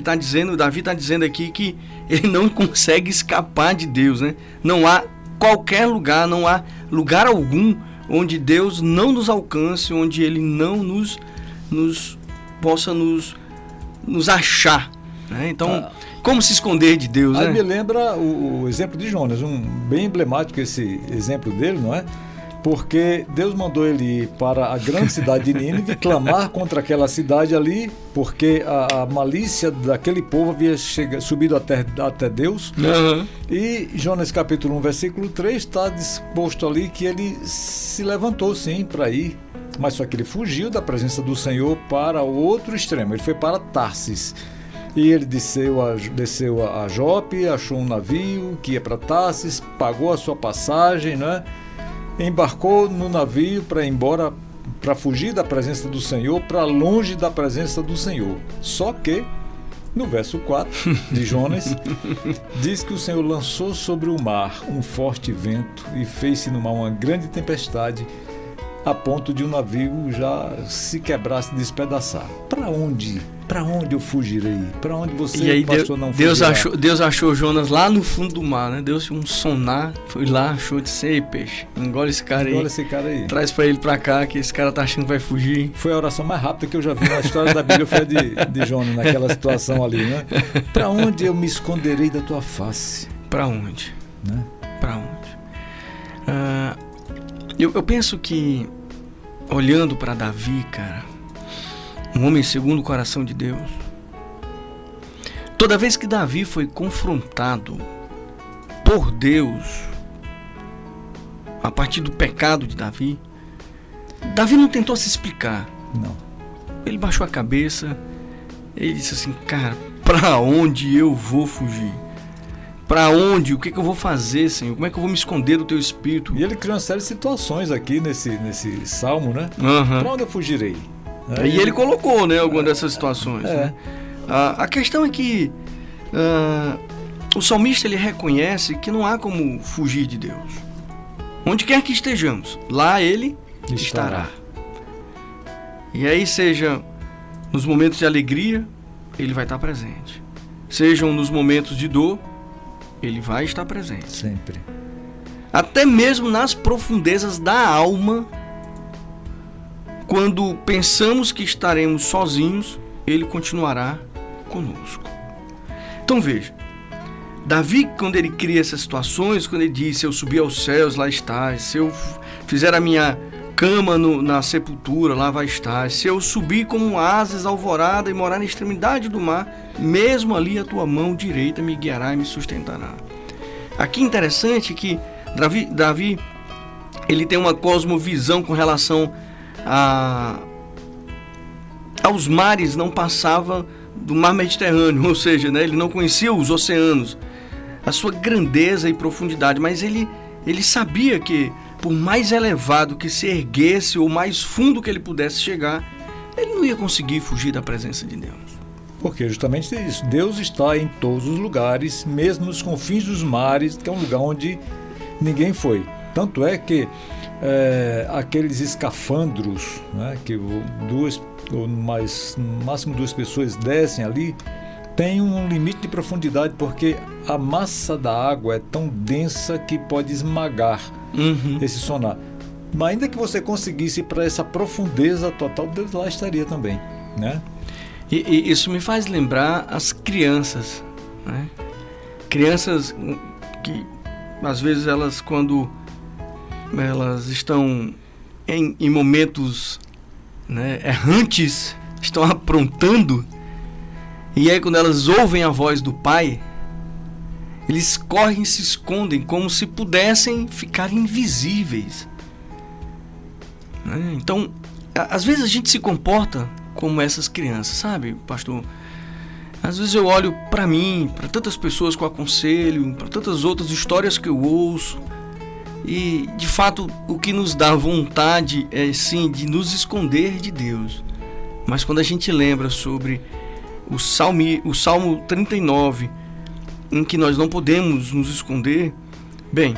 Speaker 2: Davi está dizendo aqui que ele não consegue escapar de Deus, né? Não há qualquer lugar, não há lugar algum onde Deus não nos alcance, onde Ele não possa nos achar, né? Então, como se esconder de Deus,
Speaker 1: aí,
Speaker 2: né?
Speaker 1: Me lembra o exemplo de Jonas, bem emblemático esse exemplo dele, não é? Porque Deus mandou ele ir para a grande cidade de Nínive clamar contra aquela cidade ali, porque a malícia daquele povo havia subido até Deus.
Speaker 2: Uhum.
Speaker 1: E Jonas capítulo 1, versículo 3 está disposto ali que ele se levantou sim para ir, mas só que ele fugiu da presença do Senhor para o outro extremo, ele foi para Tarsis. E ele desceu a Jope, achou um navio que ia para Tarsis, pagou a sua passagem, né? Embarcou no navio para ir embora, para fugir da presença do Senhor, para longe da presença do Senhor. Só que, no verso 4 de Jonas, diz que o Senhor lançou sobre o mar um forte vento e fez-se no mar uma grande tempestade, a ponto de o navio já se quebrar, se despedaçar. Para onde eu fugirei? Para onde você,
Speaker 2: e aí,
Speaker 1: pastor, não fugirá?
Speaker 2: Deus achou Jonas lá no fundo do mar, né? Deu-se um sonar, foi lá, achou, disse: ei, peixe, engole esse cara aí. Traz para ele para cá, que esse cara tá achando que vai fugir.
Speaker 1: Foi a oração mais rápida que eu já vi na história da Bíblia, foi a de Jonas, naquela situação ali, né? Para onde eu me esconderei da tua face?
Speaker 2: Para onde?
Speaker 1: Né?
Speaker 2: Para onde? Eu penso que, olhando para Davi, cara, um homem segundo o coração de Deus, toda vez que Davi foi confrontado por Deus, a partir do pecado de Davi não tentou se explicar.
Speaker 1: Não.
Speaker 2: Ele baixou a cabeça, ele disse assim: cara, para onde eu vou fugir? Para onde? O que eu vou fazer, Senhor? Como é que eu vou me esconder do teu espírito?
Speaker 1: E ele criou uma série de situações aqui nesse salmo, né?
Speaker 2: Uhum.
Speaker 1: Para onde eu fugirei?
Speaker 2: E ele colocou, né, algumas dessas situações. Né? A questão é que o salmista, ele reconhece que não há como fugir de Deus. Onde quer que estejamos, lá ele estará. E aí, seja nos momentos de alegria, ele vai estar presente. Sejam nos momentos de dor, ele vai estar presente.
Speaker 1: Sempre.
Speaker 2: Até mesmo nas profundezas da alma, quando pensamos que estaremos sozinhos, ele continuará conosco. Então veja, Davi, quando ele cria essas situações, quando ele diz: se eu subir aos céus, lá estás; se eu fizer a minha cama na sepultura, lá vai estar; se eu subir como asas alvorada e morar na extremidade do mar, mesmo ali a tua mão direita me guiará e me sustentará. Aqui interessante que Davi ele tem uma cosmovisão com relação aos mares, não passava do mar Mediterrâneo, ou seja, né, ele não conhecia os oceanos, a sua grandeza e profundidade, mas ele sabia que, por mais elevado que se erguesse ou mais fundo que ele pudesse chegar, ele não ia conseguir fugir da presença de Deus.
Speaker 1: Porque justamente isso, Deus está em todos os lugares, mesmo nos confins dos mares, que é um lugar onde ninguém foi. Tanto é que aqueles escafandros, né, que duas ou mais, no máximo duas pessoas descem ali, tem um limite de profundidade, porque a massa da água é tão densa que pode esmagar esse sonar. Mas ainda que você conseguisse ir para essa profundeza total, Deus lá estaria também, né?
Speaker 2: E isso me faz lembrar as crianças, né? Crianças que às vezes elas, quando elas estão em momentos, né, errantes, estão aprontando, e aí quando elas ouvem a voz do pai, eles correm e se escondem como se pudessem ficar invisíveis, né? Então, às vezes a gente se comporta como essas crianças, sabe, pastor? Às vezes eu olho para mim, para tantas pessoas que eu aconselho, para tantas outras histórias que eu ouço, e de fato o que nos dá vontade é sim de nos esconder de Deus. Mas quando a gente lembra sobre o Salmo 39, em que nós não podemos nos esconder, bem...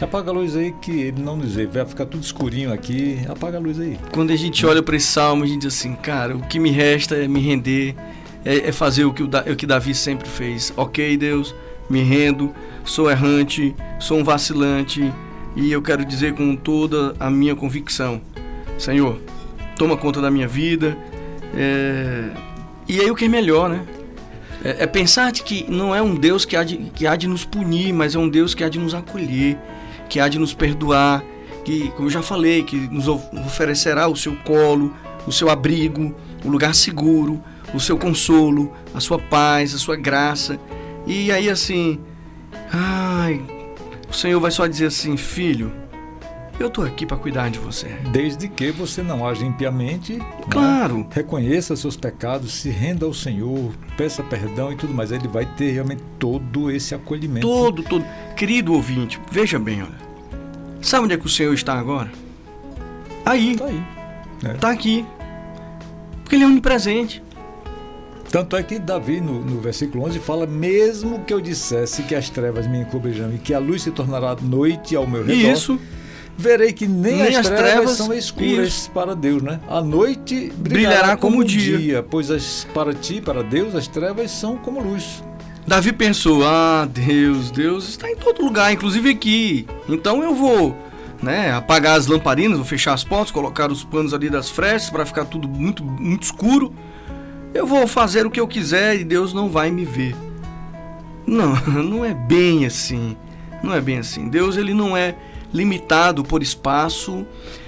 Speaker 1: Apaga a luz aí, que ele não nos vê, vai ficar tudo escurinho aqui, apaga a luz aí.
Speaker 2: Quando a gente olha para esse salmo, a gente diz assim: cara, o que me resta é me render, é fazer o que Davi sempre fez. Ok, Deus, me rendo, sou errante, sou um vacilante, e eu quero dizer com toda a minha convicção: Senhor, toma conta da minha vida. E aí o que é melhor, né? É pensar de que não é um Deus que há de nos punir, mas é um Deus que há de nos acolher, que há de nos perdoar, que, como eu já falei, que nos oferecerá o seu colo, o seu abrigo, o lugar seguro, o seu consolo, a sua paz, a sua graça. E aí assim, o Senhor vai só dizer assim: filho, eu estou aqui para cuidar de você.
Speaker 1: Desde que você não age impiamente,
Speaker 2: Claro.
Speaker 1: né? Reconheça seus pecados, se renda ao Senhor, peça perdão e tudo mais. Ele vai ter realmente todo esse acolhimento.
Speaker 2: Todo. Querido ouvinte, veja bem, olha. Sabe onde é que o Senhor está agora? Aí.
Speaker 1: Está aí.
Speaker 2: Está aqui. Porque Ele é onipresente.
Speaker 1: Tanto é que Davi, no versículo 11, fala: mesmo que eu dissesse que as trevas me encobrirão e que a luz se tornará noite ao meu redor,
Speaker 2: Isso.
Speaker 1: verei que nem as trevas são escuras
Speaker 2: isso.
Speaker 1: para Deus, né? A noite
Speaker 2: Brilhará como o dia.
Speaker 1: pois para ti, para Deus, as trevas são como luz.
Speaker 2: Davi pensou: Deus está em todo lugar, inclusive aqui. Então eu vou, apagar as lamparinas, vou fechar as portas, colocar os panos ali das frestas para ficar tudo muito, muito escuro. Eu vou fazer o que eu quiser e Deus não vai me ver. Não é bem assim. Não é bem assim. Deus, ele não é limitado por espaço.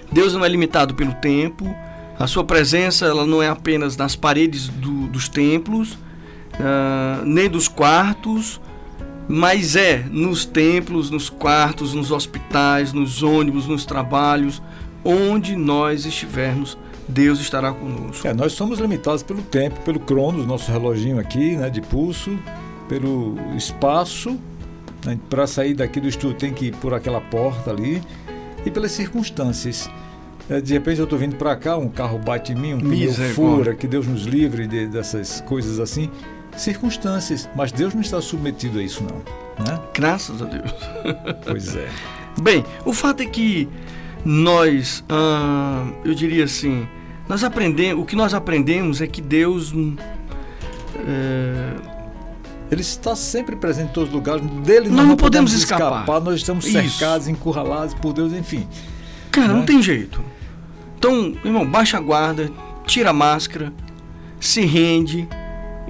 Speaker 2: Deus não é limitado pelo tempo. A sua presença, ela não é apenas nas paredes dos templos, nem dos quartos, mas é nos templos, nos quartos, nos hospitais, nos ônibus, nos trabalhos, onde nós estivermos, Deus estará conosco.
Speaker 1: Nós somos limitados pelo tempo, pelo cronos, nosso reloginho aqui, de pulso, pelo espaço. Para sair daqui do estúdio tem que ir por aquela porta ali, e pelas circunstâncias. De repente eu estou vindo para cá, um carro bate em mim, um pneu fura, que Deus nos livre dessas coisas assim. Circunstâncias, mas Deus não está submetido a isso não, né?
Speaker 2: Graças a Deus.
Speaker 1: Pois é.
Speaker 2: Bem, o fato é que nós, eu diria assim, o que nós aprendemos é que Deus,
Speaker 1: Ele está sempre presente em todos os lugares, dele
Speaker 2: nós não podemos escapar.
Speaker 1: Nós estamos cercados, encurralados por Deus, enfim.
Speaker 2: Cara, não tem jeito. Então, irmão, baixa a guarda, tira a máscara, se rende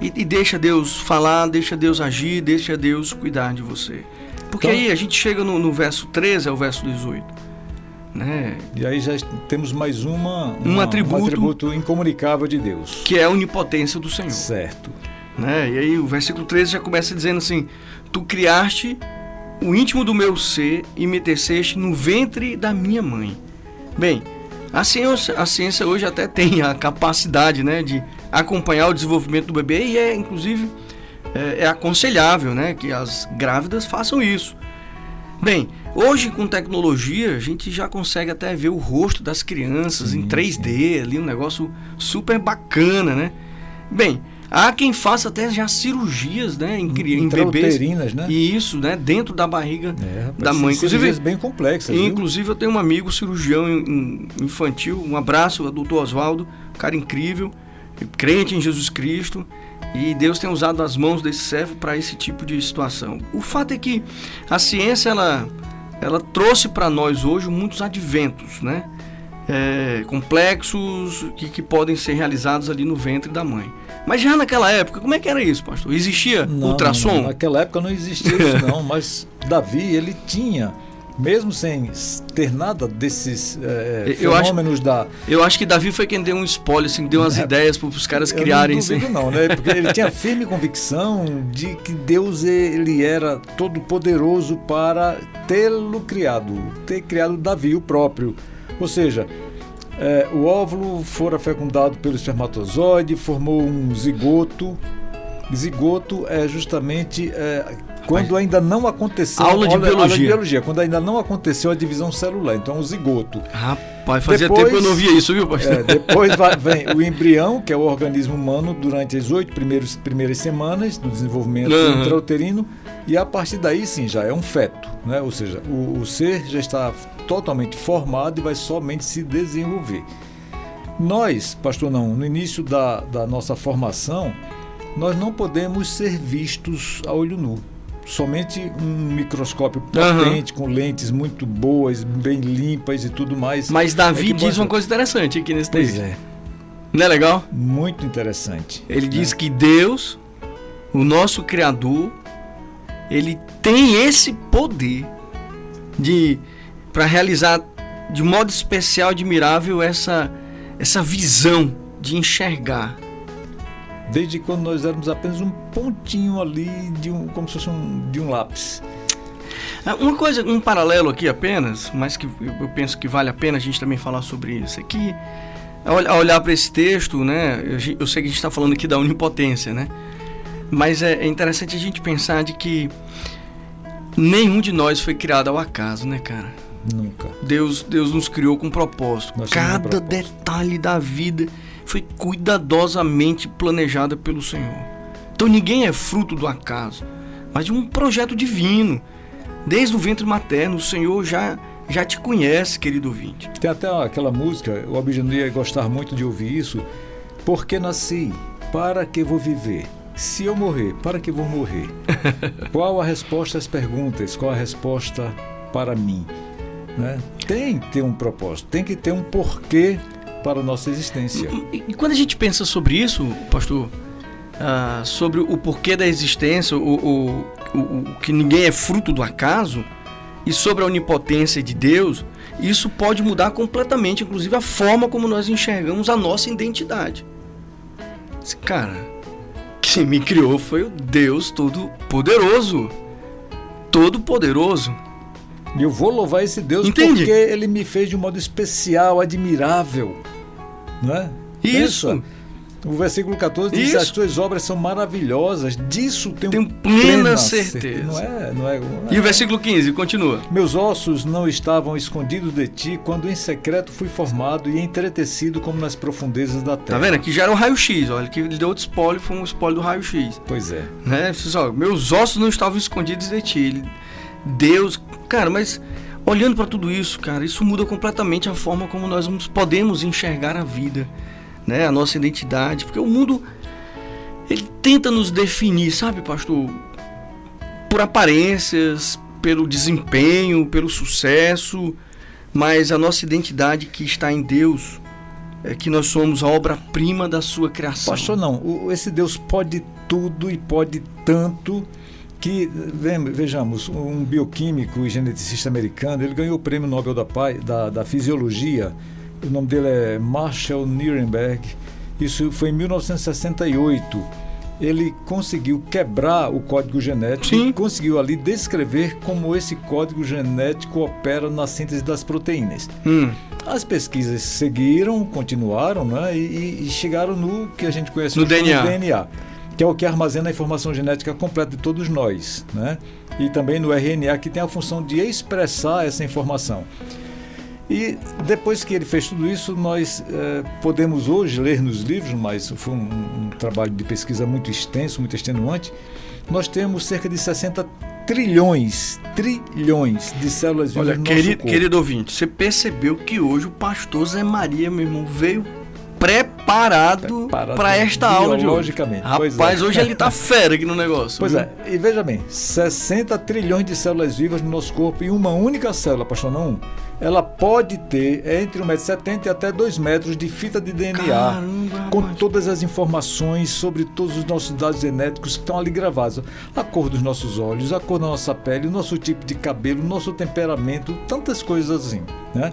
Speaker 2: e deixa Deus falar, deixa Deus agir, deixa Deus cuidar de você. Porque
Speaker 1: então,
Speaker 2: aí a gente chega no verso 13 ao verso 18.
Speaker 1: E aí já temos mais um atributo incomunicável de Deus,
Speaker 2: que é a onipotência do Senhor.
Speaker 1: Certo.
Speaker 2: E aí o versículo 13 já começa dizendo assim: tu criaste o íntimo do meu ser e me teceste no ventre da minha mãe. Bem, a ciência hoje até tem a capacidade, de acompanhar o desenvolvimento do bebê, e inclusive é aconselhável, que as grávidas façam isso. Bem, hoje com tecnologia a gente já consegue até ver o rosto das crianças em 3D, ali um negócio super bacana, Bem, há quem faça até já cirurgias, em bebês, e isso, dentro da barriga da mãe. Inclusive,
Speaker 1: bem complexas.
Speaker 2: Inclusive, eu tenho um amigo cirurgião infantil, um abraço, o Dr. Oswaldo, um cara incrível, crente em Jesus Cristo, e Deus tem usado as mãos desse servo para esse tipo de situação. O fato é que a ciência, ela trouxe para nós hoje muitos adventos, complexos que podem ser realizados ali no ventre da mãe. Mas já naquela época, como é que era isso, pastor? Existia ultrassom?
Speaker 1: Não, naquela época não existia isso não, mas Davi, ele tinha, mesmo sem ter nada desses fenômenos
Speaker 2: Eu acho que Davi foi quem deu um spoiler, assim, deu umas ideias para os caras criarem isso.
Speaker 1: Não, porque ele tinha firme convicção de que Deus, ele era todo poderoso para ter criado Davi, o próprio. Ou seja, o óvulo fora fecundado pelo espermatozoide, formou um zigoto. Zigoto é justamente quando ainda não aconteceu...
Speaker 2: Aula de
Speaker 1: biologia. Quando ainda não aconteceu a divisão celular. Então, o zigoto.
Speaker 2: Rapaz, fazia tempo que eu não via isso, viu, pastor?
Speaker 1: Depois vem o embrião, que é o organismo humano, durante as 8 primeiras semanas do desenvolvimento intrauterino. E a partir daí, sim, já é um feto. Ou seja, o ser já está totalmente formado e vai somente se desenvolver. Nós, pastor, no início da nossa formação, nós não podemos ser vistos a olho nu. Somente um microscópio potente, com lentes muito boas, bem limpas e tudo mais.
Speaker 2: Mas Davi diz uma coisa interessante aqui nesse texto.
Speaker 1: Pois é.
Speaker 2: Não é legal?
Speaker 1: Muito interessante.
Speaker 2: Ele diz que Deus, o nosso Criador, ele tem esse poder para realizar de modo especial, admirável, essa visão de enxergar.
Speaker 1: Desde quando nós éramos apenas um pontinho ali, como se fosse de um lápis.
Speaker 2: Uma coisa, um paralelo aqui apenas, mas que eu penso que vale a pena a gente também falar sobre isso aqui, a olhar para esse texto, né? Eu sei que a gente está falando aqui da onipotência, né? Mas é interessante a gente pensar de que nenhum de nós foi criado ao acaso, né, cara?
Speaker 1: Nunca.
Speaker 2: Deus nos criou com propósito. Cada detalhe da vida foi cuidadosamente planejada pelo Senhor. Então ninguém é fruto do acaso, mas de um projeto divino. Desde o ventre materno, o Senhor já te conhece, querido ouvinte.
Speaker 1: Tem até aquela música, o Abidjan ia gostar muito de ouvir isso. Por que nasci? Para que vou viver? Se eu morrer, para que vou morrer? Qual a resposta às perguntas? Qual a resposta para mim? Né? Tem que ter um propósito, tem que ter um porquê para a nossa existência.
Speaker 2: E quando a gente pensa sobre isso, pastor, sobre o porquê da existência, o que ninguém é fruto do acaso, e sobre a onipotência de Deus, isso pode mudar completamente, inclusive, a forma como nós enxergamos a nossa identidade. Cara, quem me criou foi o Deus Todo-Poderoso. Todo-Poderoso.
Speaker 1: E eu vou louvar esse Deus.
Speaker 2: Entende?
Speaker 1: Porque ele me fez de um modo especial, admirável. Não é?
Speaker 2: Isso.
Speaker 1: Pensa. O versículo 14 diz: as tuas obras são maravilhosas, disso tenho
Speaker 2: plena certeza.
Speaker 1: Não é.
Speaker 2: E o versículo 15 continua:
Speaker 1: meus ossos não estavam escondidos de ti, quando em secreto fui formado e entretecido como nas profundezas da terra.
Speaker 2: Tá vendo? Aqui já era um raio-x, olha, que ele deu outro spoiler, foi um spoiler do raio-x.
Speaker 1: Pois é.
Speaker 2: Né? Meus ossos não estavam escondidos de ti. Deus, cara, mas olhando para tudo isso, cara, isso muda completamente a forma como nós podemos enxergar a vida, né? A nossa identidade, porque o mundo, ele tenta nos definir, sabe, pastor, por aparências, pelo desempenho, pelo sucesso, mas a nossa identidade que está em Deus é que nós somos a obra-prima da sua criação.
Speaker 1: Pastor, não, esse Deus pode tudo e pode tanto que, vejamos, um bioquímico e geneticista americano, ele ganhou o prêmio Nobel da Fisiologia. O nome dele é Marshall Nirenberg. Isso foi em 1968. Ele conseguiu quebrar o código genético.
Speaker 2: Sim.
Speaker 1: E conseguiu ali descrever como esse código genético opera na síntese das proteínas. As pesquisas seguiram, continuaram, né, e chegaram no que a gente conhece
Speaker 2: no
Speaker 1: como
Speaker 2: DNA,
Speaker 1: que é o que armazena a informação genética completa de todos nós, né? E também no RNA, que tem a função de expressar essa informação. E depois que ele fez tudo isso, nós podemos hoje ler nos livros, mas foi um trabalho de pesquisa muito extenso, muito extenuante. Nós temos cerca de 60 trilhões de células vivas no nosso corpo.
Speaker 2: Querido ouvinte, você percebeu que hoje o pastor Zé Maria, meu irmão, veio preparado para esta aula de hoje. Rapaz, hoje ele tá fera aqui no negócio.
Speaker 1: Pois é, e veja bem, 60 trilhões de células vivas no nosso corpo, e uma única célula, pastor, não, ela pode ter entre 1,70 m e até 2 metros de fita de DNA.
Speaker 2: Caramba,
Speaker 1: com todas as informações sobre todos os nossos dados genéticos que estão ali gravados. A cor dos nossos olhos, a cor da nossa pele, o nosso tipo de cabelo, o nosso temperamento, tantas coisas assim, né?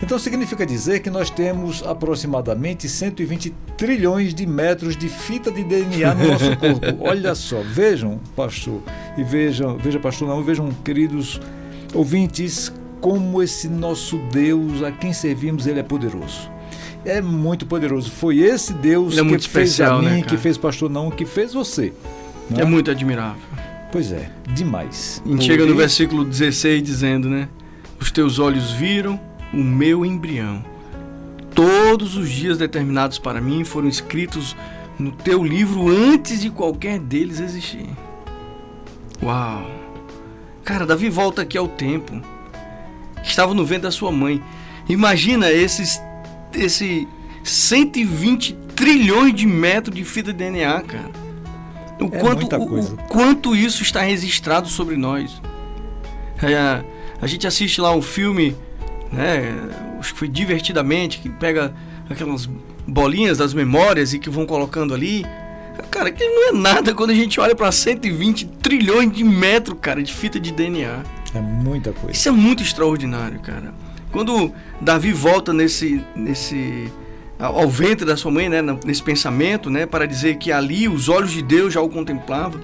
Speaker 1: Então significa dizer que nós temos aproximadamente 120 trilhões de metros de fita de DNA no nosso corpo. Olha só, vejam, pastor, e vejam, queridos ouvintes, como esse nosso Deus, a quem servimos, ele é poderoso. É muito poderoso. Foi esse Deus que fez a mim, que fez o pastor não, que fez você. Né?
Speaker 2: É muito admirável.
Speaker 1: Pois é, demais.
Speaker 2: E chega no versículo 16 dizendo, né? Os teus olhos viram o meu embrião. Todos os dias determinados para mim foram escritos no teu livro antes de qualquer deles existir. Uau! Cara, Davi volta aqui ao tempo. Estava no ventre da sua mãe. Imagina esse 120 trilhões de metros de fita de DNA, cara. O quanto isso está registrado sobre nós. A gente assiste lá um filme, né, acho que foi Divertidamente, que pega aquelas bolinhas das memórias e que vão colocando ali. Cara, aquilo não é nada quando a gente olha para 120 trilhões de metros, cara, de fita de DNA.
Speaker 1: É muita coisa.
Speaker 2: Isso é muito extraordinário, cara. Quando Davi volta ao ventre da sua mãe, né, nesse pensamento, né, para dizer que ali os olhos de Deus já o contemplavam.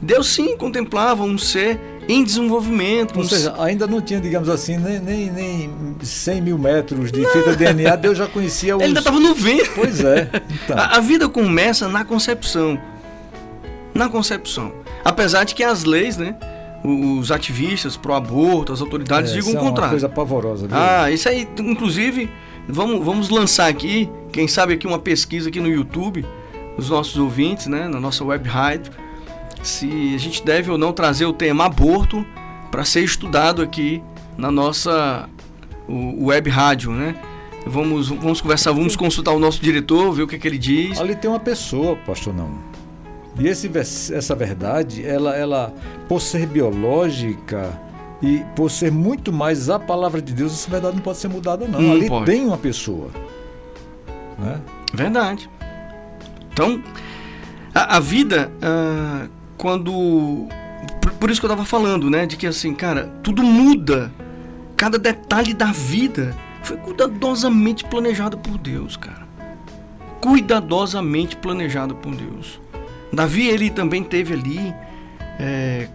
Speaker 2: Deus sim contemplava um ser em desenvolvimento.
Speaker 1: Ou seja, ainda não tinha, digamos assim, nem 100 mil metros de fita DNA, Deus já conhecia os...
Speaker 2: Ele ainda estava no ventre.
Speaker 1: Pois é. Então.
Speaker 2: A vida começa na concepção. Na concepção. Apesar de que as leis, né? Os ativistas pro aborto, as autoridades digam o contrário.
Speaker 1: É uma coisa pavorosa. Viu?
Speaker 2: Isso aí, inclusive, vamos lançar aqui, quem sabe aqui uma pesquisa aqui no YouTube, os nossos ouvintes, né? Na nossa web rádio, se a gente deve ou não trazer o tema aborto para ser estudado aqui na nossa web rádio, né? Vamos conversar, vamos consultar o nosso diretor, ver o que ele diz.
Speaker 1: Ali tem uma pessoa, pastor, não. E essa verdade, ela, por ser biológica e por ser muito mais a palavra de Deus, essa verdade não pode ser mudada, não. Ali pode. Tem uma pessoa. Né?
Speaker 2: Verdade. Então, a vida... quando... Por isso que eu estava falando, né? De que assim, cara, tudo muda. Cada detalhe da vida foi cuidadosamente planejado por Deus, cara. Cuidadosamente planejado por Deus. Davi, ele também teve ali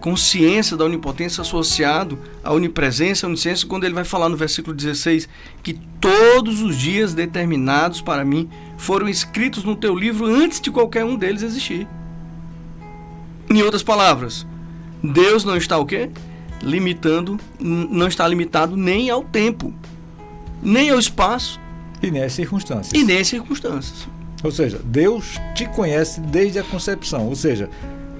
Speaker 2: consciência da onipotência associado à onipresença, à onisciência, quando ele vai falar no versículo 16 que todos os dias determinados para mim foram escritos no teu livro antes de qualquer um deles existir. Em outras palavras, Deus não está o quê? Não está limitado nem ao tempo, nem ao espaço.
Speaker 1: E nem às circunstâncias. Ou seja, Deus te conhece desde a concepção. Ou seja,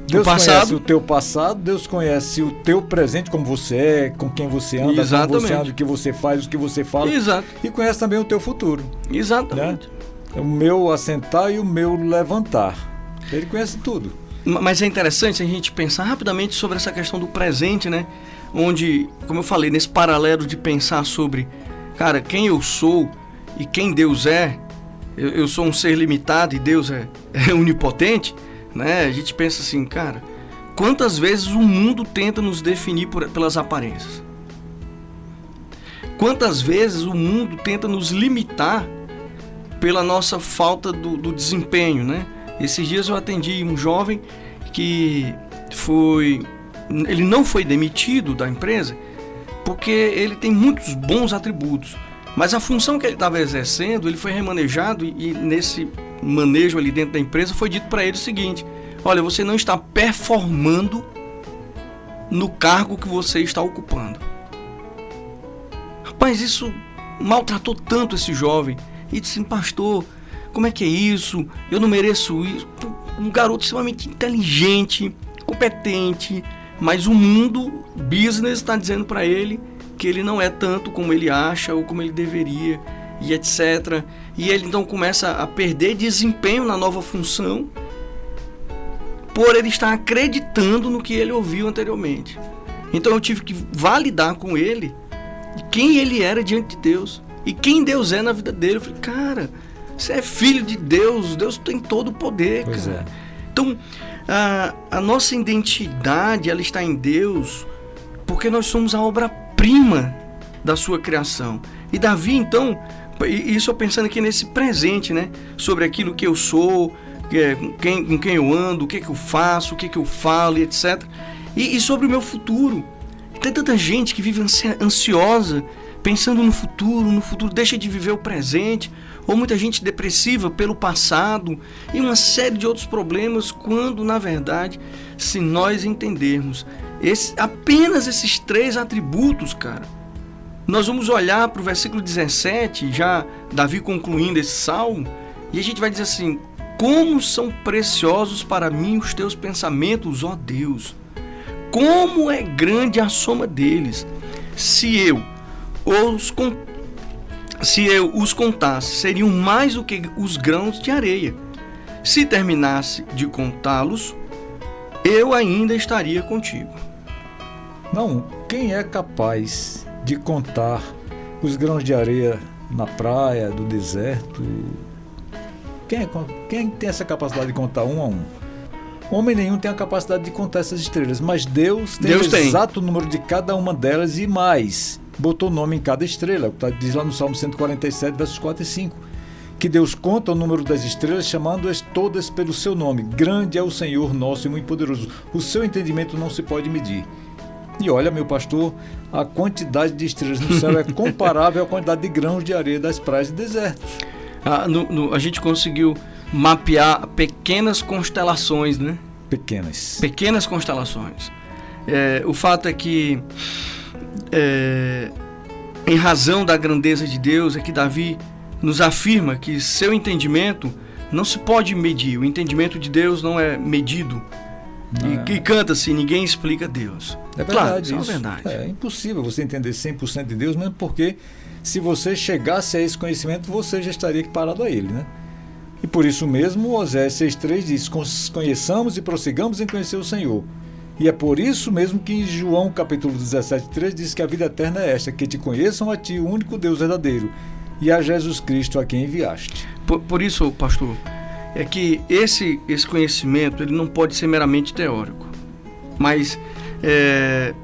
Speaker 1: Deus conhece o teu passado, Deus conhece o teu presente, como você é, com quem você anda,
Speaker 2: Exatamente.
Speaker 1: Como você anda, o que você faz, o que você fala.
Speaker 2: Exato.
Speaker 1: E conhece também o teu futuro.
Speaker 2: Exatamente.
Speaker 1: Né? O meu assentar e o meu levantar. Ele conhece tudo.
Speaker 2: Mas é interessante a gente pensar rapidamente sobre essa questão do presente, né? Onde, como eu falei, nesse paralelo de pensar sobre, cara, quem eu sou e quem Deus é, eu sou um ser limitado e Deus é onipotente, né? A gente pensa assim, cara, quantas vezes o mundo tenta nos definir pelas aparências? Quantas vezes o mundo tenta nos limitar pela nossa falta do desempenho, né? Esses dias eu atendi um jovem que ele não foi demitido da empresa porque ele tem muitos bons atributos, mas a função que ele estava exercendo, ele foi remanejado e nesse manejo ali dentro da empresa foi dito para ele o seguinte: olha, você não está performando no cargo que você está ocupando. Rapaz, isso maltratou tanto esse jovem. E disse: pastor, como é que é isso? Eu não mereço isso. Um garoto extremamente inteligente, competente, mas o mundo, business, está dizendo para ele que ele não é tanto como ele acha ou como ele deveria, e etc. E ele então começa a perder desempenho na nova função por ele estar acreditando no que ele ouviu anteriormente. Então eu tive que validar com ele quem ele era diante de Deus e quem Deus é na vida dele. Eu falei: cara, você é filho de Deus, Deus tem todo o poder,
Speaker 1: pois
Speaker 2: cara.
Speaker 1: É.
Speaker 2: Então, a nossa identidade, ela está em Deus, porque nós somos a obra-prima da sua criação. E Davi, então, isso eu pensando aqui nesse presente, né? Sobre aquilo que eu sou, com quem eu ando, o que eu faço, o que eu falo, etc. E sobre o meu futuro. Tem tanta gente que vive ansiosa, pensando no futuro deixa de viver o presente, ou muita gente depressiva pelo passado e uma série de outros problemas, quando na verdade, se nós entendermos apenas esses 3 atributos, cara, nós vamos olhar para o versículo 17, já Davi concluindo esse salmo, e a gente vai dizer assim: como são preciosos para mim os teus pensamentos, ó Deus, como é grande a soma deles. Se eu os contasse, seriam mais do que os grãos de areia. Se terminasse de contá-los, eu ainda estaria contigo.
Speaker 1: Não, quem é capaz de contar os grãos de areia na praia, do deserto? Quem tem essa capacidade de contar um a um? Homem nenhum tem a capacidade de contar essas estrelas, mas Deus tem o exato número de cada uma delas e mais. Botou nome em cada estrela, diz lá no Salmo 147, versos 4 e 5, que Deus conta o número das estrelas, chamando-as todas pelo seu nome. Grande é o Senhor nosso e muito poderoso. O seu entendimento não se pode medir. E olha, meu pastor, a quantidade de estrelas no céu é comparável à quantidade de grãos de areia das praias e desertos.
Speaker 2: A gente conseguiu mapear pequenas constelações, né? Pequenas constelações. O fato é que, em razão da grandeza de Deus, é que Davi nos afirma que seu entendimento não se pode medir. O entendimento de Deus não é medido. E canta-se, ninguém explica Deus.
Speaker 1: É verdade,
Speaker 2: claro,
Speaker 1: isso.
Speaker 2: É verdade.
Speaker 1: É impossível você entender 100% de Deus, mesmo porque se você chegasse a esse conhecimento, você já estaria equiparado a ele, né? E por isso mesmo, Oséias 6,3 diz: conheçamos e prossigamos em conhecer o Senhor. E é por isso mesmo que em João capítulo 17,3 diz que a vida eterna é esta, que te conheçam a ti, o único Deus verdadeiro, e a Jesus Cristo a quem enviaste.
Speaker 2: Por isso, pastor, é que esse conhecimento ele não pode ser meramente teórico, mas é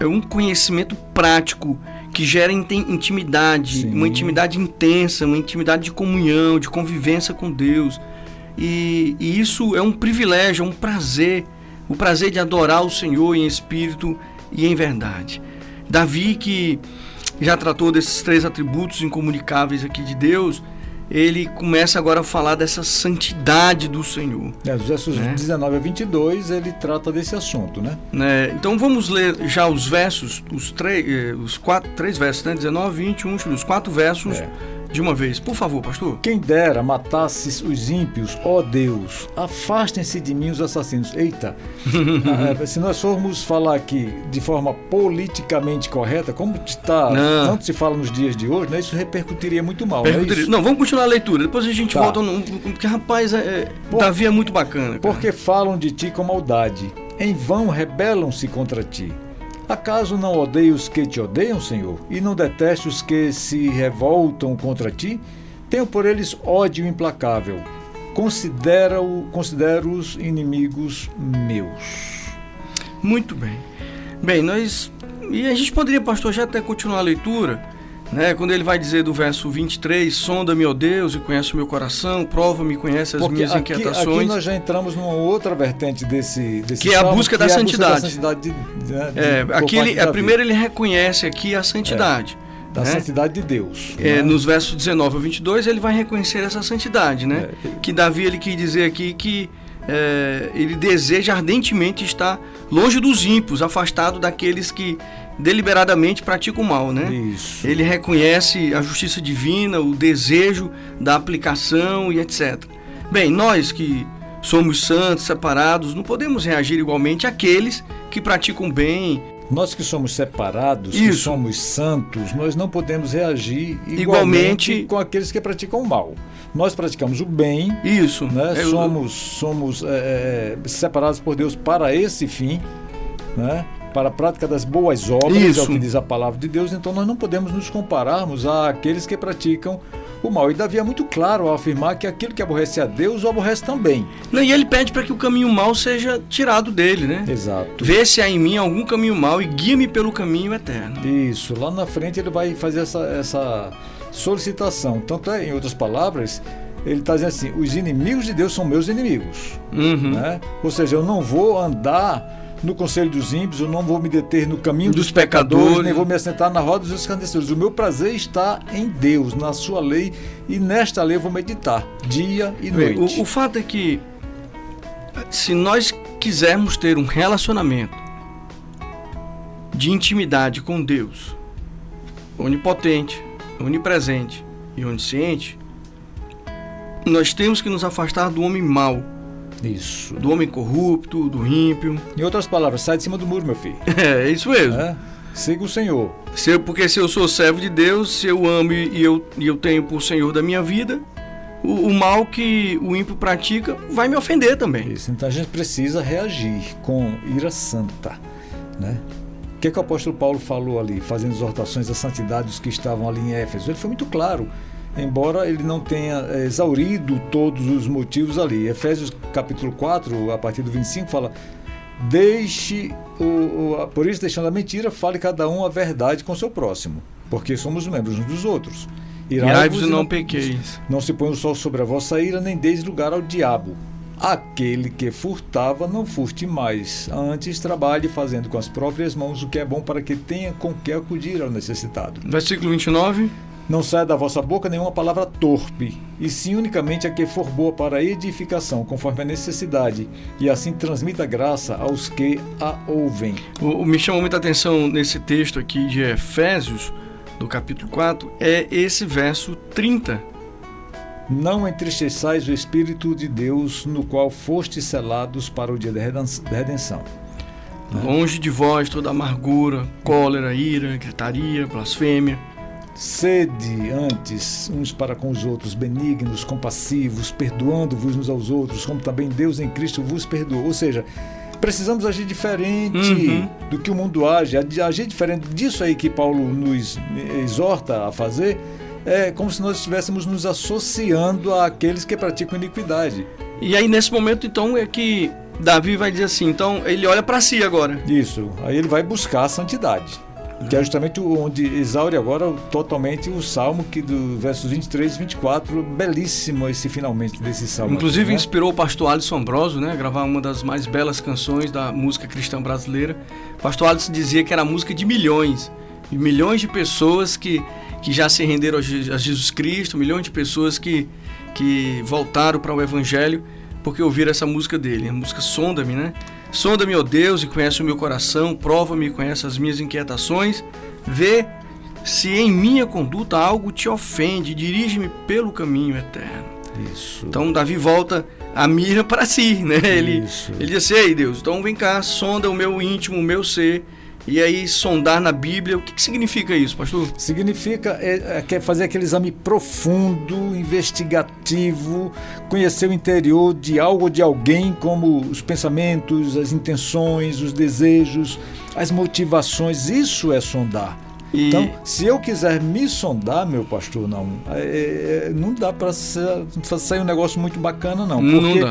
Speaker 2: um conhecimento prático que gera intimidade,
Speaker 1: Sim.
Speaker 2: Uma intimidade intensa, uma intimidade de comunhão, de convivência com Deus. E isso é um privilégio, é um prazer, o prazer de adorar o Senhor em espírito e em verdade. Davi, que já tratou desses 3 atributos incomunicáveis aqui de Deus, ele começa agora a falar dessa santidade do Senhor.
Speaker 1: Dos versos 19 a 22, ele trata desse assunto, né?
Speaker 2: Então vamos ler já os versos, os 3 versos, né? 19, 21, os 4 versos de uma vez. Por favor, pastor.
Speaker 1: Quem dera matasses os ímpios, ó Deus, afastem-se de mim os assassinos. Eita, se nós formos falar aqui de forma politicamente correta, como tanto se fala nos dias de hoje, né, isso repercutiria muito mal.
Speaker 2: Não, vamos continuar a leitura, depois a gente volta, porque rapaz, Davi é muito bacana. Cara.
Speaker 1: Porque falam de ti com maldade, em vão rebelam-se contra ti. Acaso não odeio os que te odeiam, Senhor, e não deteste os que se revoltam contra ti? Tenho por eles ódio implacável. Considero-os inimigos meus.
Speaker 2: Muito bem. Bem, e a gente poderia, pastor, já até continuar a leitura, né? Quando ele vai dizer do verso 23, sonda-me, ó Deus, e conhece o meu coração, prova-me, conhece as minhas inquietações.
Speaker 1: Aqui nós já entramos numa outra vertente desse
Speaker 2: que é a busca da santidade.
Speaker 1: Primeiro
Speaker 2: ele reconhece aqui a santidade.
Speaker 1: Da santidade de Deus.
Speaker 2: Nos versos 19 a 22, ele vai reconhecer essa santidade, né? Que Davi, ele quis dizer aqui que ele deseja ardentemente estar longe dos ímpios, afastado daqueles que deliberadamente pratica o mal, né?
Speaker 1: Isso.
Speaker 2: Ele reconhece a justiça divina, o desejo da aplicação e etc. Bem, nós que somos santos, separados, não podemos reagir igualmente àqueles que praticam bem.
Speaker 1: Nós que somos separados, que somos santos, nós não podemos reagir igualmente com aqueles que praticam o mal. Nós praticamos o bem, né? Somos separados por Deus para esse fim, né? Para a prática das boas obras, é o que diz a palavra de Deus. Então nós não podemos nos compararmos àqueles que praticam o mal. E Davi é muito claro ao afirmar que aquilo que aborrece a Deus, o aborrece também.
Speaker 2: E ele pede para que o caminho mau seja tirado dele, né?
Speaker 1: Exato.
Speaker 2: Vê se há em mim algum caminho mau e guia-me pelo caminho eterno.
Speaker 1: Isso, lá na frente ele vai fazer essa solicitação. Tanto em outras palavras, ele está dizendo assim: os inimigos de Deus são meus inimigos. Né? Ou seja, eu não vou andar no conselho dos ímpios, eu não vou me deter no caminho dos pecadores, nem vou me assentar na roda dos escarnecedores. O meu prazer está em Deus, na sua lei, e nesta lei eu vou meditar dia e noite.
Speaker 2: O fato é que, se nós quisermos ter um relacionamento de intimidade com Deus, onipotente, onipresente e onisciente, nós temos que nos afastar do homem mau.
Speaker 1: Isso.
Speaker 2: Do homem corrupto, do ímpio.
Speaker 1: Em outras palavras, sai de cima do muro, meu filho.
Speaker 2: É isso mesmo.
Speaker 1: Siga o Senhor.
Speaker 2: Porque se eu sou servo de Deus, se eu amo e eu tenho por Senhor da minha vida, o mal que o ímpio pratica vai me ofender também.
Speaker 1: Isso. Então a gente precisa reagir com ira santa, né? O que o apóstolo Paulo falou ali, fazendo exortações da santidade dos que estavam ali em Éfeso? Ele foi muito claro, embora ele não tenha exaurido todos os motivos ali. Efésios capítulo 4, a partir do 25, fala: por isso, deixando a mentira, fale cada um a verdade com seu próximo, porque somos membros uns dos outros.
Speaker 2: Irai-vos e não pequeis.
Speaker 1: Não se põe o sol sobre a vossa ira, nem deis lugar ao diabo. aquele que furtava não furte mais, antes trabalhe fazendo com as próprias mãos o que é bom para que tenha com que acudir ao necessitado.
Speaker 2: Versículo 29.
Speaker 1: Não saia da vossa boca nenhuma palavra torpe, e sim unicamente a que for boa para a edificação, conforme a necessidade, e assim transmita graça aos que a ouvem.
Speaker 2: Me chamou muita atenção nesse texto aqui de Efésios, do capítulo 4, é esse verso 30.
Speaker 1: Não entristeçais o Espírito de Deus, no qual fostes selados para o dia da redenção.
Speaker 2: Longe de vós toda amargura, cólera, ira, gritaria, blasfêmia.
Speaker 1: Sede antes uns para com os outros benignos, compassivos, perdoando-vos uns aos outros, como também Deus em Cristo vos perdoou. Ou seja, precisamos agir diferente do que o mundo age. Agir diferente disso aí que Paulo nos exorta a fazer, é como se nós estivéssemos nos associando àqueles que praticam iniquidade.
Speaker 2: E aí nesse momento então é que Davi vai dizer assim, então ele olha para si agora.
Speaker 1: Isso, aí ele vai buscar a santidade. Que é justamente onde exaure agora totalmente o Salmo, que do versos 23 e 24, belíssimo esse finalmente desse Salmo.
Speaker 2: Inclusive
Speaker 1: aqui, né?
Speaker 2: inspirou o pastor Alisson Ambrosio, né, a gravar uma das mais belas canções da música cristã brasileira. O pastor Alisson dizia que era a música de milhões de pessoas que já se renderam a Jesus Cristo, milhões de pessoas que voltaram para o Evangelho porque ouviram essa música dele, a música Sonda-me, né? Sonda-me, ó Deus, e conhece o meu coração, prova-me e conhece as minhas inquietações, vê se em minha conduta algo te ofende, dirige-me pelo caminho eterno.
Speaker 1: Isso.
Speaker 2: Então Davi volta a mira para si, né? Ele diz assim, ei Deus, então vem cá, sonda o meu íntimo, o meu ser, e aí sondar na Bíblia. O que significa isso, pastor?
Speaker 1: Significa fazer aquele exame profundo, investigativo, conhecer o interior de algo ou de alguém, como os pensamentos, as intenções, os desejos, as motivações. Isso é sondar. Então, se eu quiser me sondar, meu pastor, não dá para sair um negócio muito bacana, não. Porque,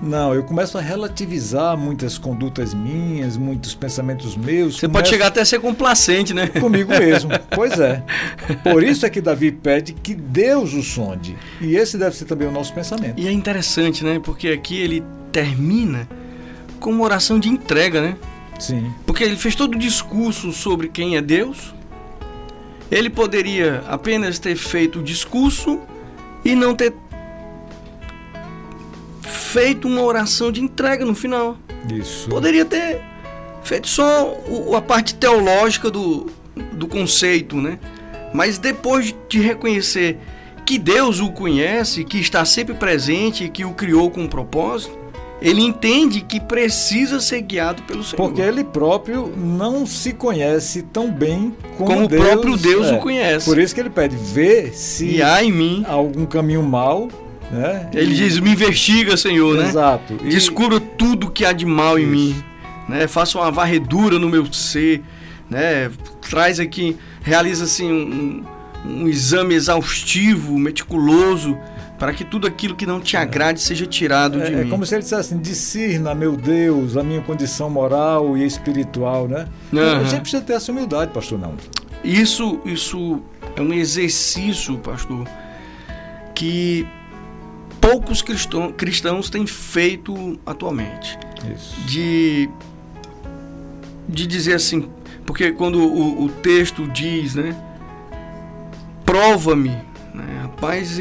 Speaker 1: não, eu começo a relativizar muitas condutas minhas, muitos pensamentos meus.
Speaker 2: Você pode chegar até a ser complacente, né?
Speaker 1: Comigo mesmo, pois é. Por isso é que Davi pede que Deus o sonde. E esse deve ser também o nosso pensamento.
Speaker 2: E é interessante, né? Porque aqui ele termina com uma oração de entrega, né?
Speaker 1: Sim.
Speaker 2: Porque ele fez todo o discurso sobre quem é Deus. Ele poderia apenas ter feito o discurso e não ter feito uma oração de entrega no final.
Speaker 1: Isso.
Speaker 2: Poderia ter feito só a parte teológica do conceito, né? Mas depois de reconhecer que Deus o conhece, que está sempre presente e que o criou com um propósito, ele entende que precisa ser guiado pelo Senhor.
Speaker 1: Porque ele próprio não se conhece tão bem como
Speaker 2: o próprio Deus o conhece.
Speaker 1: Por isso que ele pede, vê se
Speaker 2: há em mim
Speaker 1: algum caminho mau, né?
Speaker 2: Ele diz, me investiga, Senhor, né?
Speaker 1: Exato.
Speaker 2: Descubra tudo que há de mal em mim, né? Faça uma varredura no meu ser, né? Traz aqui, realiza assim um exame exaustivo, meticuloso, para que tudo aquilo que não te agrade seja tirado de mim.
Speaker 1: É como se ele dissesse assim, discirna, meu Deus, a minha condição moral e espiritual, né? A gente precisa ter essa humildade, pastor, não.
Speaker 2: Isso é um exercício, pastor, que poucos cristãos têm feito atualmente.
Speaker 1: Isso.
Speaker 2: De dizer assim, porque quando o texto diz, né? Prova-me, né? Rapaz,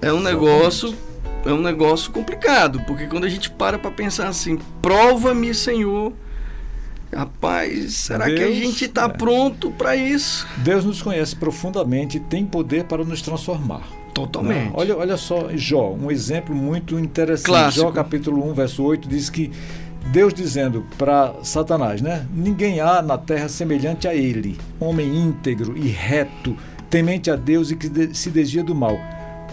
Speaker 2: é um negócio complicado, porque quando a gente para pensar assim, prova-me, Senhor, rapaz, será que a gente está pronto para isso?
Speaker 1: Deus nos conhece profundamente e tem poder para nos transformar.
Speaker 2: Totalmente.
Speaker 1: Olha só, Jó, um exemplo muito interessante.
Speaker 2: Clássico.
Speaker 1: Jó capítulo 1, verso 8, diz que Deus dizendo para Satanás, né? Ninguém há na terra semelhante a ele, homem íntegro e reto, temente a Deus e que se desvia do mal.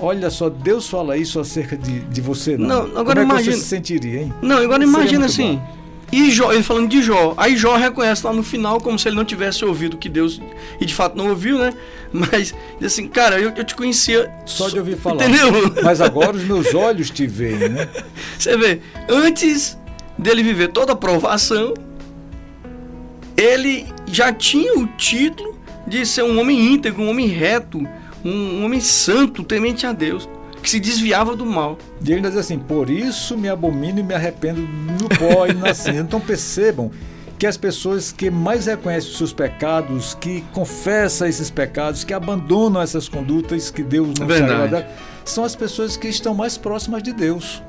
Speaker 1: Olha só, Deus fala isso acerca de você, não?
Speaker 2: Agora
Speaker 1: Como é que
Speaker 2: imagina,
Speaker 1: você se sentiria, hein?
Speaker 2: Não, agora imagina assim, e Jó, ele falando de Jó, aí Jó reconhece lá no final como se ele não tivesse ouvido que Deus, e de fato não ouviu, né? Mas, assim, cara, eu te conhecia
Speaker 1: só de ouvir falar,
Speaker 2: entendeu?
Speaker 1: Mas agora os meus olhos te veem, né?
Speaker 2: Você vê, antes dele viver toda a provação, ele já tinha o título de ser um homem íntegro, um homem reto, um homem santo, temente a Deus. que se desviava do mal.
Speaker 1: E ele ainda diz assim: por isso me abomino e me arrependo no pó e na cinza. Então percebam que as pessoas que mais reconhecem os seus pecados, que confessam esses pecados, que abandonam essas condutas que Deus não se agrada, são as pessoas que estão mais próximas de Deus.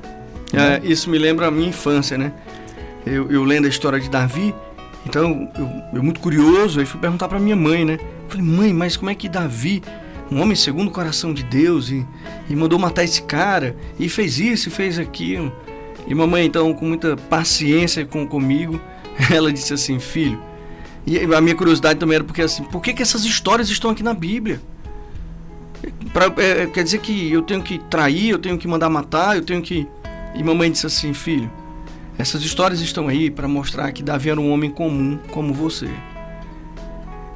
Speaker 2: Isso me lembra a minha infância, né? Eu lendo a história de Davi, então eu muito curioso, aí fui perguntar para minha mãe, né? Falei: mãe, mas como é que Davi, um homem segundo o coração de Deus, e mandou matar esse cara, e fez isso, e fez aquilo? E mamãe, então, com muita paciência comigo, ela disse assim: filho, e a minha curiosidade também era porque assim, por que essas histórias estão aqui na Bíblia? Quer dizer que eu tenho que trair, eu tenho que mandar matar, eu tenho que... E mamãe disse assim: filho, essas histórias estão aí para mostrar que Davi era um homem comum como você.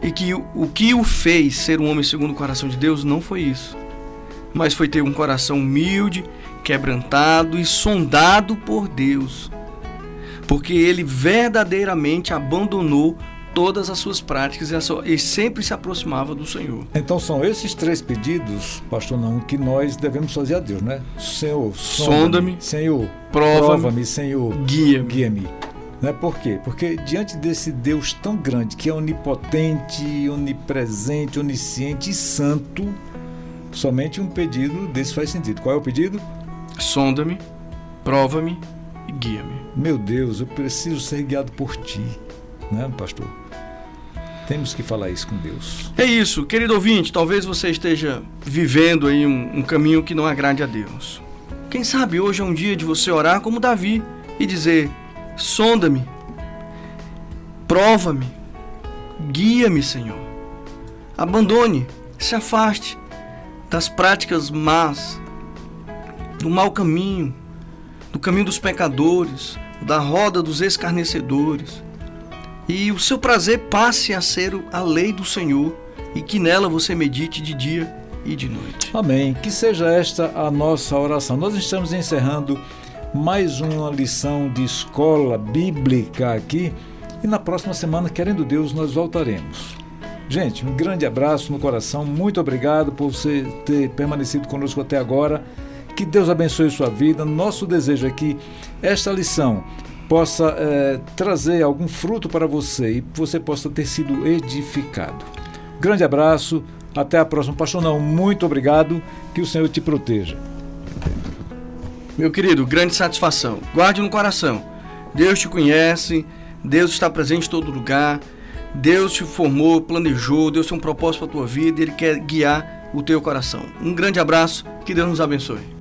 Speaker 2: E que o que o fez ser um homem segundo o coração de Deus não foi isso, mas foi ter um coração humilde, quebrantado e sondado por Deus. Porque ele verdadeiramente abandonou todas as suas práticas e sempre se aproximava do Senhor.
Speaker 1: Então são esses 3 pedidos, pastor Naum, que nós devemos fazer a Deus, né? Senhor,
Speaker 2: sonda-me.
Speaker 1: Senhor,
Speaker 2: prova-me.
Speaker 1: Senhor,
Speaker 2: guia-me.
Speaker 1: Né? Por quê? Porque diante desse Deus tão grande, que é onipotente, onipresente, onisciente e santo, somente um pedido desse faz sentido. Qual é o pedido?
Speaker 2: Sonda-me, prova-me e guia-me.
Speaker 1: Meu Deus, eu preciso ser guiado por ti, né, pastor? Temos que falar isso com Deus.
Speaker 2: É isso, querido ouvinte, talvez você esteja vivendo aí um caminho que não agrade a Deus. Quem sabe hoje é um dia de você orar como Davi e dizer: sonda-me, prova-me, guia-me, Senhor. Abandone, se afaste das práticas más, do mau caminho, do caminho dos pecadores, da roda dos escarnecedores. E o seu prazer passe a ser a lei do Senhor, e que nela você medite de dia e de noite.
Speaker 1: Amém. Que seja esta a nossa oração. Nós estamos encerrando mais uma lição de escola bíblica aqui, e na próxima semana, querendo Deus, nós voltaremos. Gente, um grande abraço no coração, muito obrigado por você ter permanecido conosco até agora. Que Deus abençoe sua vida. Nosso desejo é que esta lição possa trazer algum fruto para você e você possa ter sido edificado. Grande abraço, até a próxima. Pastor Naum, muito obrigado, que o Senhor te proteja.
Speaker 2: Meu querido, grande satisfação. Guarde no coração. Deus te conhece, Deus está presente em todo lugar, Deus te formou, planejou, Deus tem um propósito para a tua vida e Ele quer guiar o teu coração. Um grande abraço, que Deus nos abençoe.